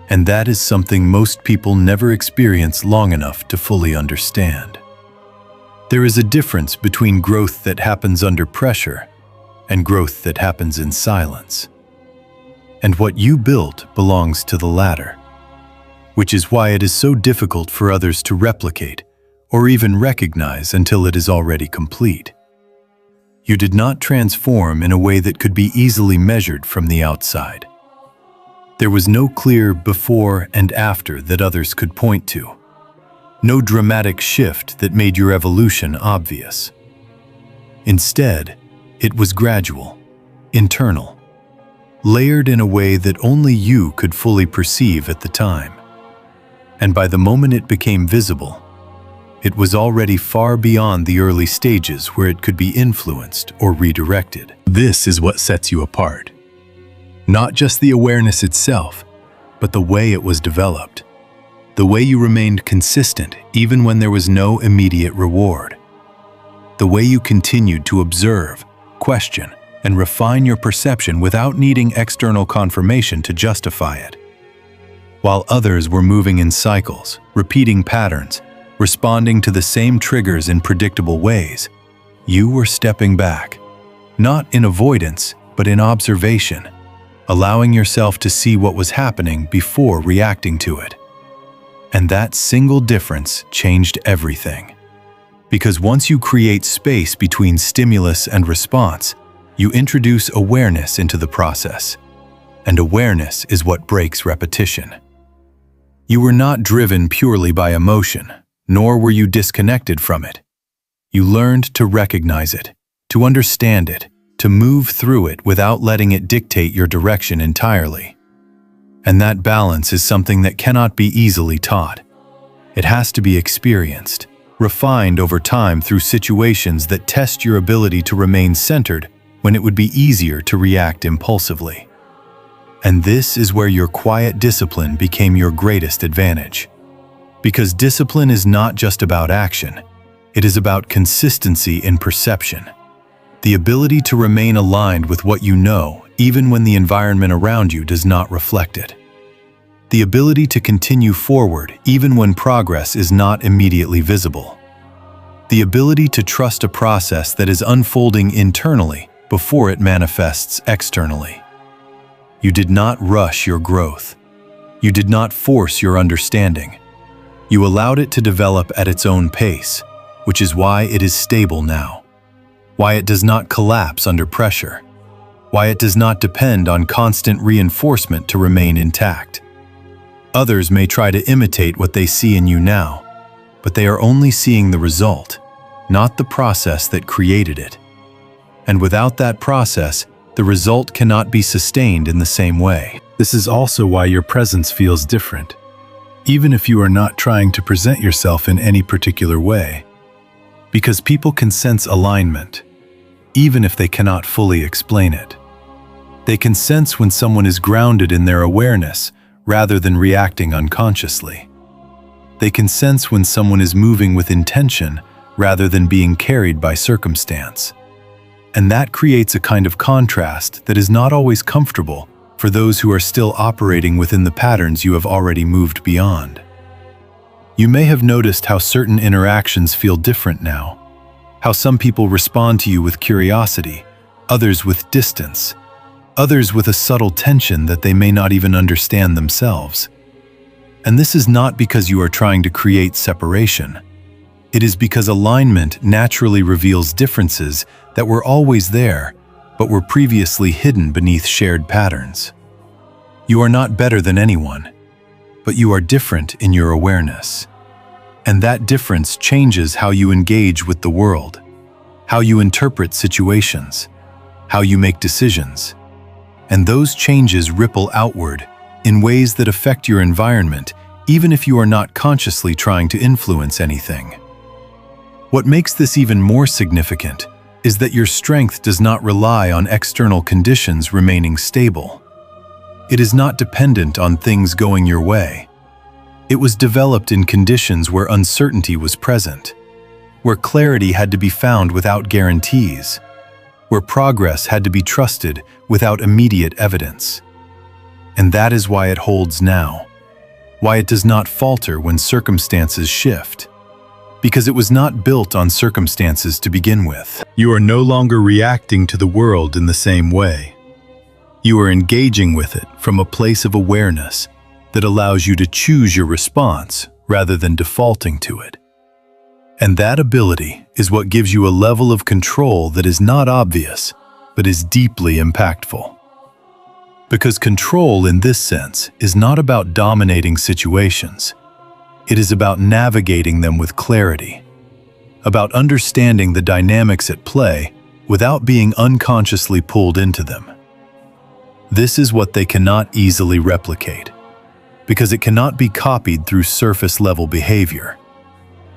And that is something most people never experience long enough to fully understand. There is a difference between growth that happens under pressure and growth that happens in silence. And what you built belongs to the latter, which is why it is so difficult for others to replicate or even recognize until it is already complete. You did not transform in a way that could be easily measured from the outside. There was no clear before and after that others could point to. No dramatic shift that made your evolution obvious. Instead, it was gradual, internal, layered in a way that only you could fully perceive at the time. And by the moment it became visible, it was already far beyond the early stages where it could be influenced or redirected. This is what sets you apart. Not just the awareness itself, but the way it was developed. The way you remained consistent even when there was no immediate reward. The way you continued to observe, question, and refine your perception without needing external confirmation to justify it. While others were moving in cycles, repeating patterns, responding to the same triggers in predictable ways, you were stepping back, not in avoidance, but in observation, allowing yourself to see what was happening before reacting to it. And that single difference changed everything. Because once you create space between stimulus and response, you introduce awareness into the process. And awareness is what breaks repetition. You were not driven purely by emotion, nor were you disconnected from it. You learned to recognize it, to understand it, to move through it without letting it dictate your direction entirely. And that balance is something that cannot be easily taught. It has to be experienced, refined over time through situations that test your ability to remain centered when it would be easier to react impulsively. And this is where your quiet discipline became your greatest advantage. Because discipline is not just about action, it is about consistency in perception. The ability to remain aligned with what you know, even when the environment around you does not reflect it. The ability to continue forward even when progress is not immediately visible. The ability to trust a process that is unfolding internally before it manifests externally. You did not rush your growth. You did not force your understanding. You allowed it to develop at its own pace, which is why it is stable now. Why it does not collapse under pressure. Why it does not depend on constant reinforcement to remain intact. Others may try to imitate what they see in you now, but they are only seeing the result, not the process that created it. And without that process, the result cannot be sustained in the same way. This is also why your presence feels different, even if you are not trying to present yourself in any particular way. Because people can sense alignment, even if they cannot fully explain it. They can sense when someone is grounded in their awareness rather than reacting unconsciously. They can sense when someone is moving with intention rather than being carried by circumstance. And that creates a kind of contrast that is not always comfortable for those who are still operating within the patterns you have already moved beyond. You may have noticed how certain interactions feel different now, how some people respond to you with curiosity, others with distance, others with a subtle tension that they may not even understand themselves. And this is not because you are trying to create separation. It is because alignment naturally reveals differences that were always there, but were previously hidden beneath shared patterns. You are not better than anyone, but you are different in your awareness. And that difference changes how you engage with the world, how you interpret situations, how you make decisions. And those changes ripple outward in ways that affect your environment, even if you are not consciously trying to influence anything. What makes this even more significant is that your strength does not rely on external conditions remaining stable. It is not dependent on things going your way. It was developed in conditions where uncertainty was present, where clarity had to be found without guarantees, where progress had to be trusted without immediate evidence. And that is why it holds now, why it does not falter when circumstances shift. Because it was not built on circumstances to begin with. You are no longer reacting to the world in the same way. You are engaging with it from a place of awareness that allows you to choose your response rather than defaulting to it. And that ability is what gives you a level of control that is not obvious, but is deeply impactful. Because control in this sense is not about dominating situations. It is about navigating them with clarity, about understanding the dynamics at play without being unconsciously pulled into them. This is what they cannot easily replicate, because it cannot be copied through surface-level behavior.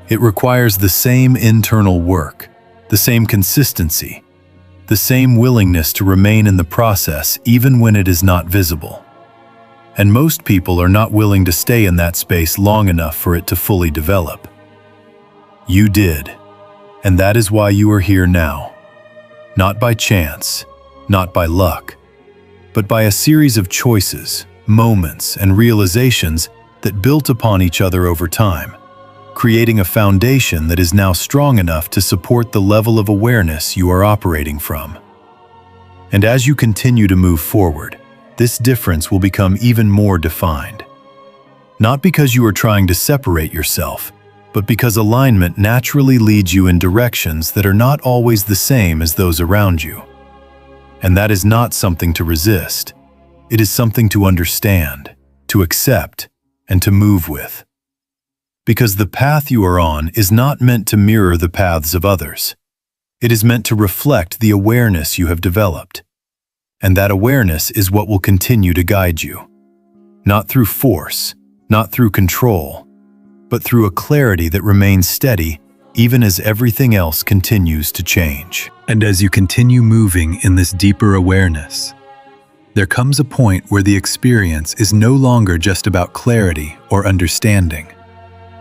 It requires the same internal work, the same consistency, the same willingness to remain in the process even when it is not visible. And most people are not willing to stay in that space long enough for it to fully develop. You did, and that is why you are here now. Not by chance, not by luck, but by a series of choices, moments, and realizations that built upon each other over time, creating a foundation that is now strong enough to support the level of awareness you are operating from. And as you continue to move forward, this difference will become even more defined. Not because you are trying to separate yourself, but because alignment naturally leads you in directions that are not always the same as those around you. And that is not something to resist. It is something to understand, to accept, and to move with. Because the path you are on is not meant to mirror the paths of others. It is meant to reflect the awareness you have developed. And that awareness is what will continue to guide you. Not through force, not through control, but through a clarity that remains steady even as everything else continues to change. And as you continue moving in this deeper awareness, there comes a point where the experience is no longer just about clarity or understanding,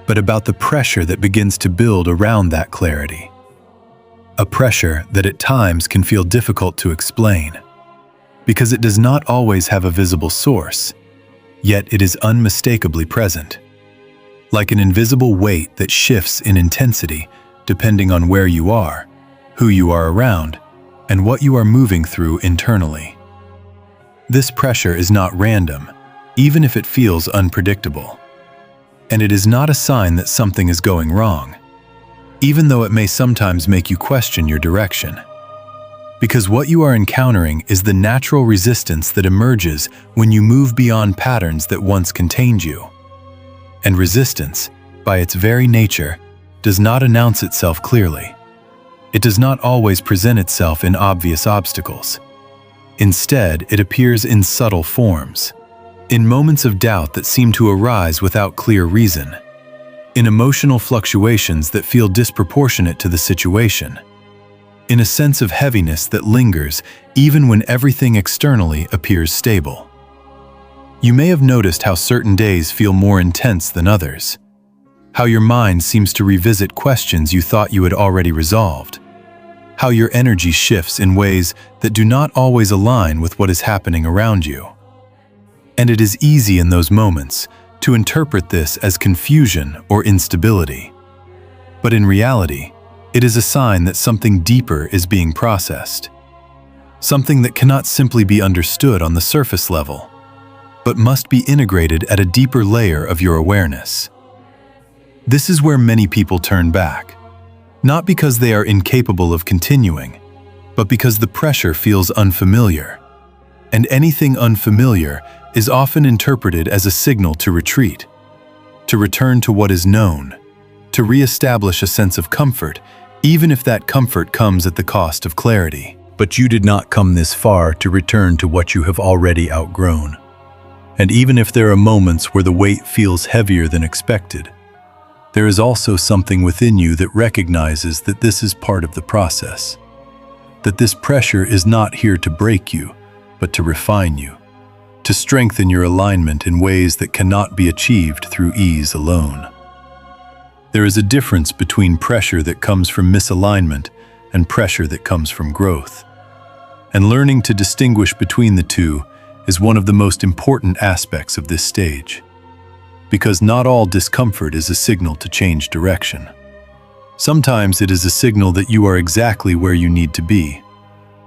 but about the pressure that begins to build around that clarity. A pressure that at times can feel difficult to explain, because it does not always have a visible source, yet it is unmistakably present. Like an invisible weight that shifts in intensity depending on where you are, who you are around, and what you are moving through internally. This pressure is not random, even if it feels unpredictable. And it is not a sign that something is going wrong, even though it may sometimes make you question your direction. Because what you are encountering is the natural resistance that emerges when you move beyond patterns that once contained you. And resistance, by its very nature, does not announce itself clearly. It does not always present itself in obvious obstacles. Instead, it appears in subtle forms, in moments of doubt that seem to arise without clear reason, in emotional fluctuations that feel disproportionate to the situation, in a sense of heaviness that lingers even when everything externally appears stable. You may have noticed how certain days feel more intense than others, how your mind seems to revisit questions you thought you had already resolved, how your energy shifts in ways that do not always align with what is happening around you. And it is easy in those moments to interpret this as confusion or instability. But in reality, it is a sign that something deeper is being processed, something that cannot simply be understood on the surface level, but must be integrated at a deeper layer of your awareness. This is where many people turn back, not because they are incapable of continuing, but because the pressure feels unfamiliar. And anything unfamiliar is often interpreted as a signal to retreat, to return to what is known, to reestablish a sense of comfort, even if that comfort comes at the cost of clarity. But you did not come this far to return to what you have already outgrown. And even if there are moments where the weight feels heavier than expected, there is also something within you that recognizes that this is part of the process, that this pressure is not here to break you, but to refine you, to strengthen your alignment in ways that cannot be achieved through ease alone. There is a difference between pressure that comes from misalignment and pressure that comes from growth. And learning to distinguish between the two is one of the most important aspects of this stage. Because not all discomfort is a signal to change direction. Sometimes it is a signal that you are exactly where you need to be,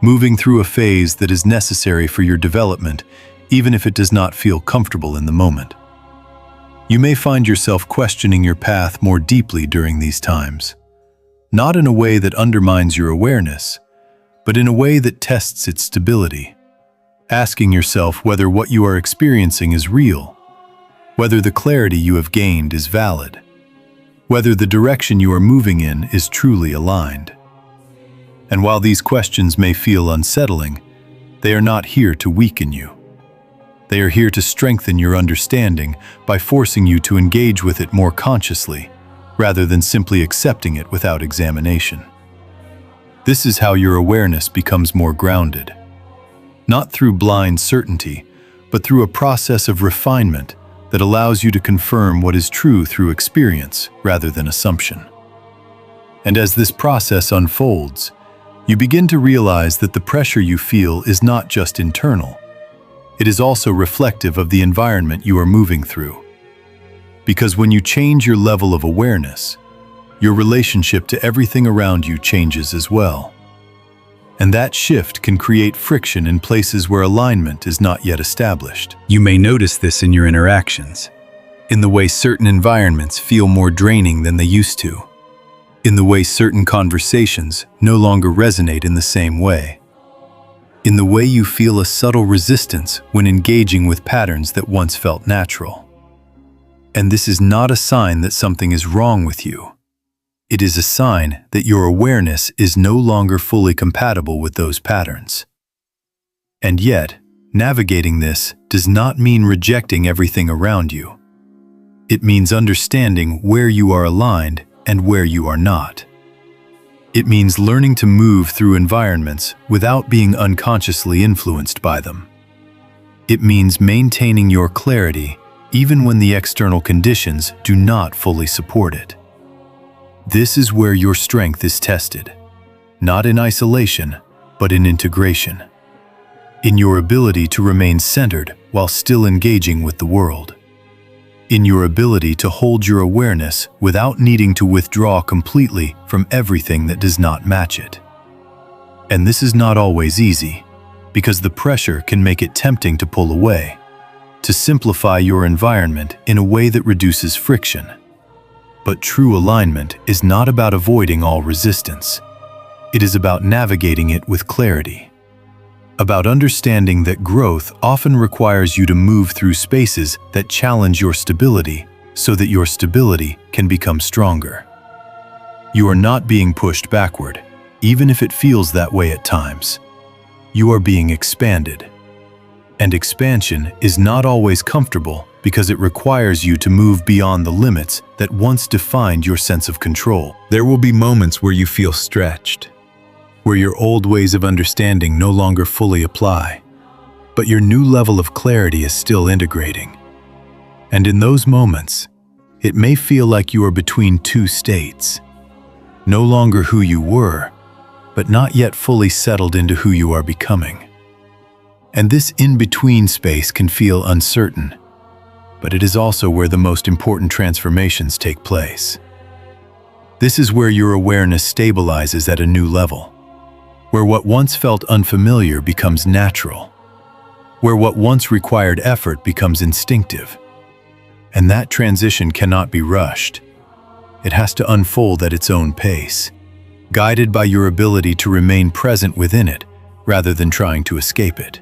moving through a phase that is necessary for your development, even if it does not feel comfortable in the moment. You may find yourself questioning your path more deeply during these times, not in a way that undermines your awareness, but in a way that tests its stability, asking yourself whether what you are experiencing is real, whether the clarity you have gained is valid, whether the direction you are moving in is truly aligned. And while these questions may feel unsettling, they are not here to weaken you. They are here to strengthen your understanding by forcing you to engage with it more consciously, rather than simply accepting it without examination. This is how your awareness becomes more grounded, not through blind certainty, but through a process of refinement that allows you to confirm what is true through experience rather than assumption. And as this process unfolds, you begin to realize that the pressure you feel is not just internal. It is also reflective of the environment you are moving through. Because when you change your level of awareness, your relationship to everything around you changes as well. And that shift can create friction in places where alignment is not yet established. You may notice this in your interactions, in the way certain environments feel more draining than they used to, in the way certain conversations no longer resonate in the same way, in the way you feel a subtle resistance when engaging with patterns that once felt natural. And this is not a sign that something is wrong with you. It is a sign that your awareness is no longer fully compatible with those patterns. And yet, navigating this does not mean rejecting everything around you. It means understanding where you are aligned and where you are not. It means learning to move through environments without being unconsciously influenced by them. It means maintaining your clarity even when the external conditions do not fully support it. This is where your strength is tested, not in isolation, but in integration. In your ability to remain centered while still engaging with the world. In your ability to hold your awareness without needing to withdraw completely from everything that does not match it. And this is not always easy, because the pressure can make it tempting to pull away, to simplify your environment in a way that reduces friction. But true alignment is not about avoiding all resistance. It is about navigating it with clarity. About understanding that growth often requires you to move through spaces that challenge your stability so that your stability can become stronger. You are not being pushed backward, even if it feels that way at times. You are being expanded. And expansion is not always comfortable because it requires you to move beyond the limits that once defined your sense of control. There will be moments where you feel stretched, where your old ways of understanding no longer fully apply, but your new level of clarity is still integrating. And in those moments, it may feel like you are between two states, no longer who you were, but not yet fully settled into who you are becoming. And this in-between space can feel uncertain, but it is also where the most important transformations take place. This is where your awareness stabilizes at a new level, where what once felt unfamiliar becomes natural, where what once required effort becomes instinctive. And that transition cannot be rushed. It has to unfold at its own pace, guided by your ability to remain present within it rather than trying to escape it.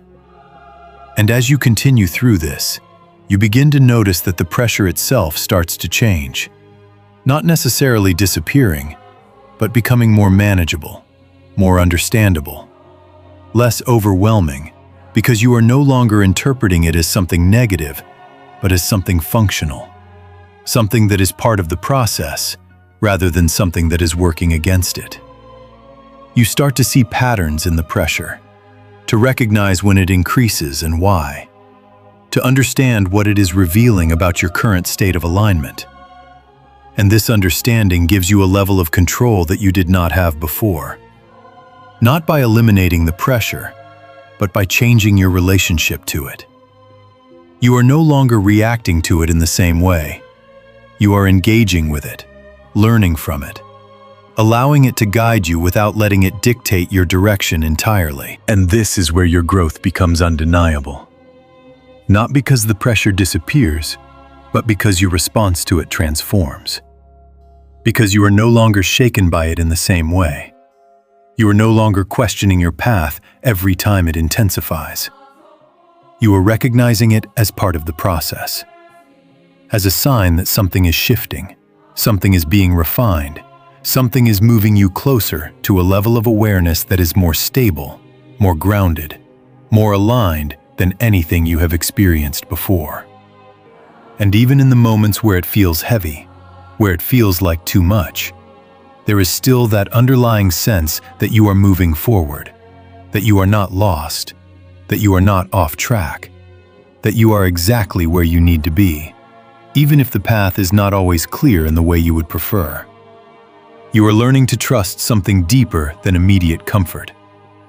And as you continue through this, you begin to notice that the pressure itself starts to change, not necessarily disappearing, but becoming more manageable, more understandable, less overwhelming, because you are no longer interpreting it as something negative, but as something functional, something that is part of the process, rather than something that is working against it. You start to see patterns in the pressure, to recognize when it increases and why, to understand what it is revealing about your current state of alignment. And this understanding gives you a level of control that you did not have before. Not by eliminating the pressure, but by changing your relationship to it. You are no longer reacting to it in the same way. You are engaging with it, learning from it, allowing it to guide you without letting it dictate your direction entirely. And this is where your growth becomes undeniable. Not because the pressure disappears, but because your response to it transforms. Because you are no longer shaken by it in the same way. You are no longer questioning your path every time it intensifies. You are recognizing it as part of the process, as a sign that something is shifting, something is being refined, something is moving you closer to a level of awareness that is more stable, more grounded, more aligned than anything you have experienced before. And even in the moments where it feels heavy, where it feels like too much, there is still that underlying sense that you are moving forward, that you are not lost, that you are not off track, that you are exactly where you need to be, even if the path is not always clear in the way you would prefer. You are learning to trust something deeper than immediate comfort,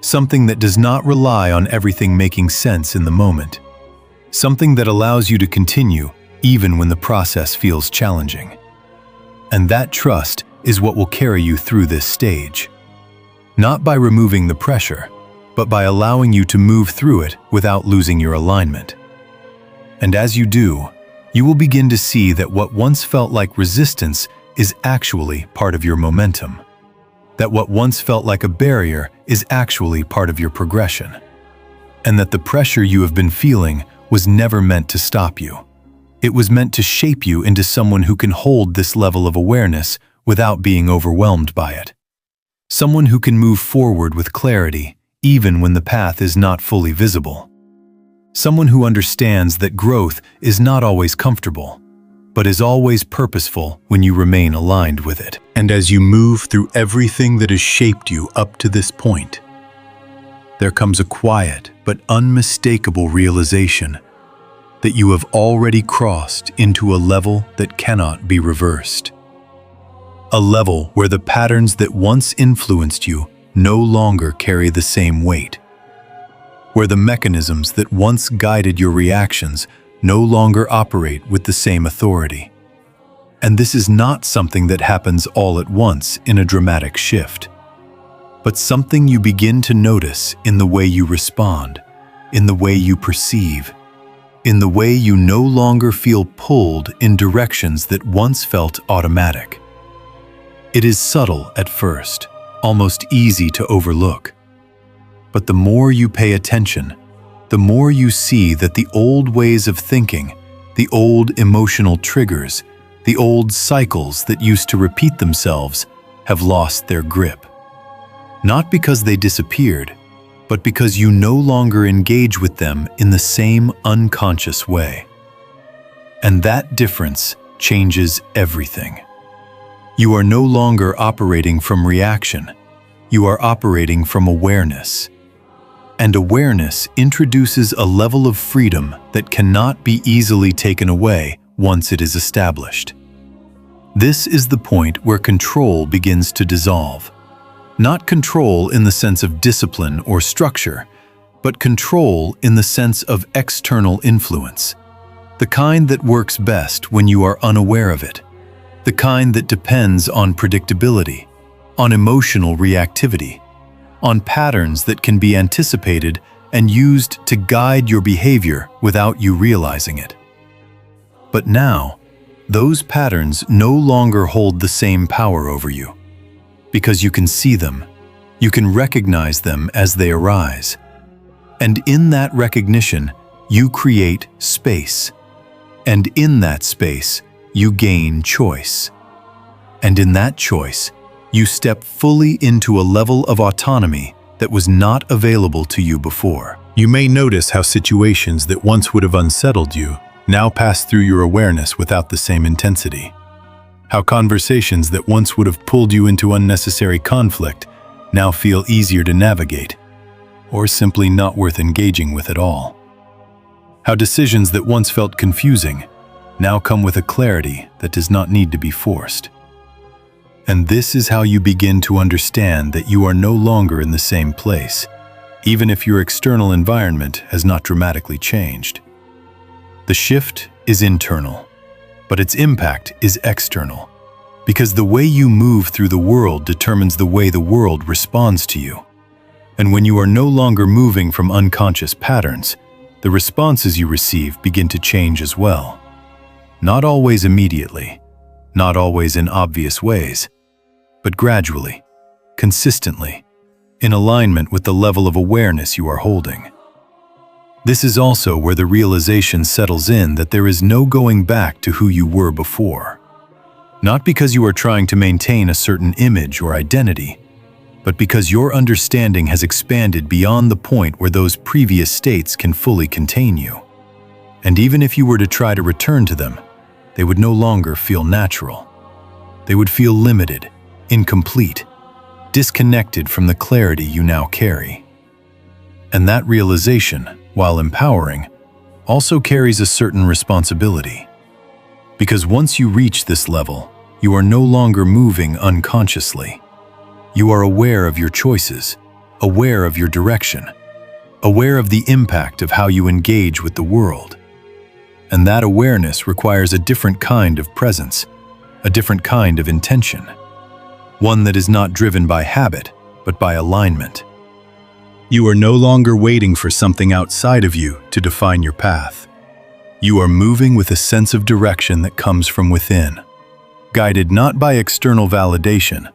something that does not rely on everything making sense in the moment, something that allows you to continue even when the process feels challenging. And that trust is what will carry you through this stage, not by removing the pressure, but by allowing you to move through it without losing your alignment. And as you do, you will begin to see that what once felt like resistance is actually part of your momentum. That what once felt like a barrier is actually part of your progression. And that the pressure you have been feeling was never meant to stop you. It was meant to shape you into someone who can hold this level of awareness without being overwhelmed by it. Someone who can move forward with clarity, even when the path is not fully visible. Someone who understands that growth is not always comfortable, but is always purposeful when you remain aligned with it. And as you move through everything that has shaped you up to this point, there comes a quiet but unmistakable realization that you have already crossed into a level that cannot be reversed. A level where the patterns that once influenced you no longer carry the same weight. Where the mechanisms that once guided your reactions no longer operate with the same authority. And this is not something that happens all at once in a dramatic shift, but something you begin to notice in the way you respond, in the way you perceive, in the way you no longer feel pulled in directions that once felt automatic. It is subtle at first, almost easy to overlook. But the more you pay attention, the more you see that the old ways of thinking, the old emotional triggers, the old cycles that used to repeat themselves have lost their grip. Not because they disappeared, but because you no longer engage with them in the same unconscious way. And that difference changes everything. You are no longer operating from reaction. You are operating from awareness. And awareness introduces a level of freedom that cannot be easily taken away once it is established. This is the point where control begins to dissolve. Not control in the sense of discipline or structure, but control in the sense of external influence. The kind that works best when you are unaware of it. The kind that depends on predictability, on emotional reactivity, on patterns that can be anticipated and used to guide your behavior without you realizing it. But now, those patterns no longer hold the same power over you, because you can see them, you can recognize them as they arise. And in that recognition, you create space. And in that space, you gain choice. And in that choice, you step fully into a level of autonomy that was not available to you before. You may notice how situations that once would have unsettled you now pass through your awareness without the same intensity. How conversations that once would have pulled you into unnecessary conflict now feel easier to navigate, or simply not worth engaging with at all. How decisions that once felt confusing now come with a clarity that does not need to be forced. And this is how you begin to understand that you are no longer in the same place, even if your external environment has not dramatically changed. The shift is internal, but its impact is external, because the way you move through the world determines the way the world responds to you. And when you are no longer moving from unconscious patterns, the responses you receive begin to change as well. Not always immediately, not always in obvious ways, but gradually, consistently, in alignment with the level of awareness you are holding. This is also where the realization settles in that there is no going back to who you were before. Not because you are trying to maintain a certain image or identity, but because your understanding has expanded beyond the point where those previous states can fully contain you. And even if you were to try to return to them, they would no longer feel natural. They would feel limited, incomplete, disconnected from the clarity you now carry. And that realization, while empowering, also carries a certain responsibility. Because once you reach this level, you are no longer moving unconsciously. You are aware of your choices, aware of your direction, aware of the impact of how you engage with the world. And that awareness requires a different kind of presence, a different kind of intention. One that is not driven by habit, but by alignment. You are no longer waiting for something outside of you to define your path. You are moving with a sense of direction that comes from within, guided not by external validation,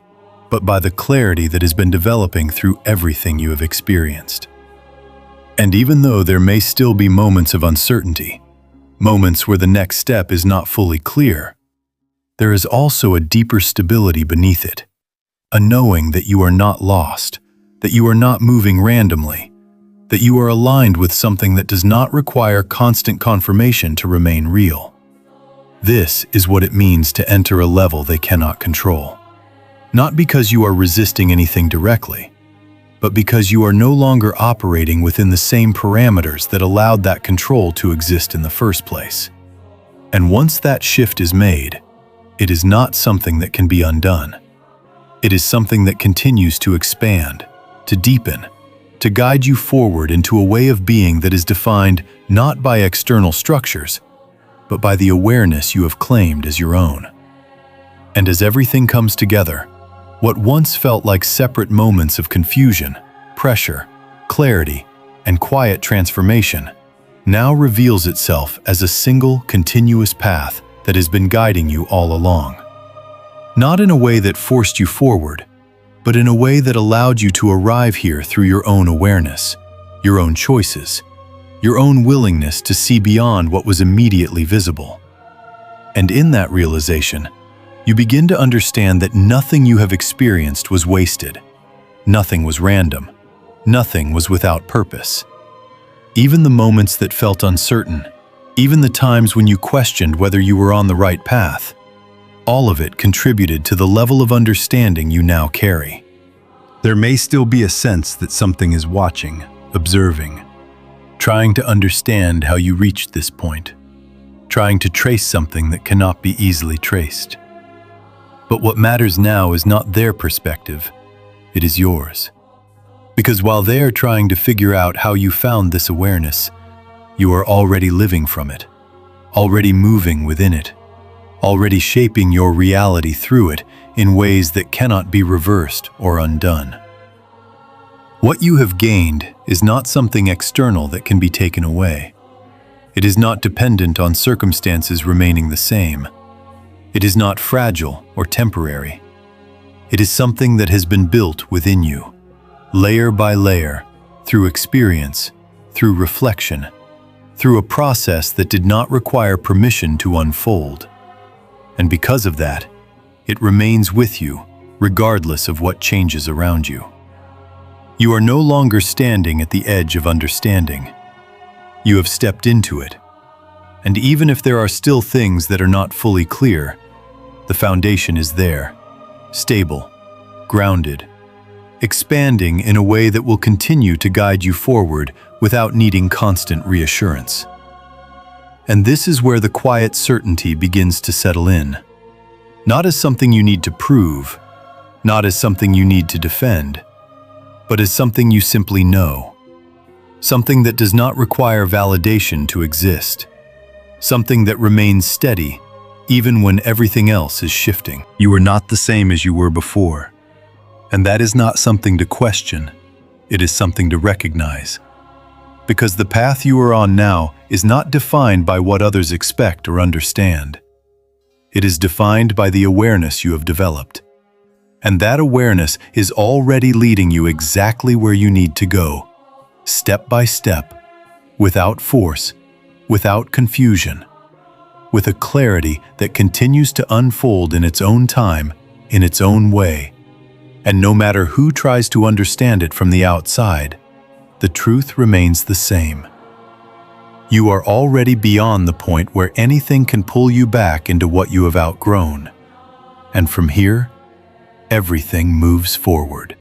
but by the clarity that has been developing through everything you have experienced. And even though there may still be moments of uncertainty, moments where the next step is not fully clear, there is also a deeper stability beneath it, a knowing that you are not lost, that you are not moving randomly, that you are aligned with something that does not require constant confirmation to remain real. This is what it means to enter a level they cannot control. Not because you are resisting anything directly, but because you are no longer operating within the same parameters that allowed that control to exist in the first place. And once that shift is made, it is not something that can be undone. It is something that continues to expand, to deepen, to guide you forward into a way of being that is defined not by external structures, but by the awareness you have claimed as your own. And as everything comes together, what once felt like separate moments of confusion, pressure, clarity, and quiet transformation now reveals itself as a single, continuous path that has been guiding you all along. Not in a way that forced you forward, but in a way that allowed you to arrive here through your own awareness, your own choices, your own willingness to see beyond what was immediately visible. And in that realization, you begin to understand that nothing you have experienced was wasted. Nothing was random. Nothing was without purpose. Even the moments that felt uncertain, even the times when you questioned whether you were on the right path, all of it contributed to the level of understanding you now carry. There may still be a sense that something is watching, observing, trying to understand how you reached this point, trying to trace something that cannot be easily traced. But what matters now is not their perspective, it is yours. Because while they are trying to figure out how you found this awareness, you are already living from it, already moving within it, already shaping your reality through it in ways that cannot be reversed or undone. What you have gained is not something external that can be taken away. It is not dependent on circumstances remaining the same. It is not fragile or temporary. It is something that has been built within you, layer by layer, through experience, through reflection, through a process that did not require permission to unfold. And because of that, it remains with you, regardless of what changes around you. You are no longer standing at the edge of understanding. You have stepped into it. And even if there are still things that are not fully clear, the foundation is there, stable, grounded, expanding in a way that will continue to guide you forward without needing constant reassurance. And this is where the quiet certainty begins to settle in. Not as something you need to prove, not as something you need to defend, but as something you simply know. Something that does not require validation to exist. Something that remains steady, even when everything else is shifting. You are not the same as you were before. And that is not something to question. It is something to recognize. Because the path you are on now is not defined by what others expect or understand. It is defined by the awareness you have developed. And that awareness is already leading you exactly where you need to go, step by step, without force, without confusion, with a clarity that continues to unfold in its own time, in its own way. And no matter who tries to understand it from the outside, the truth remains the same. You are already beyond the point where anything can pull you back into what you have outgrown. And from here, everything moves forward.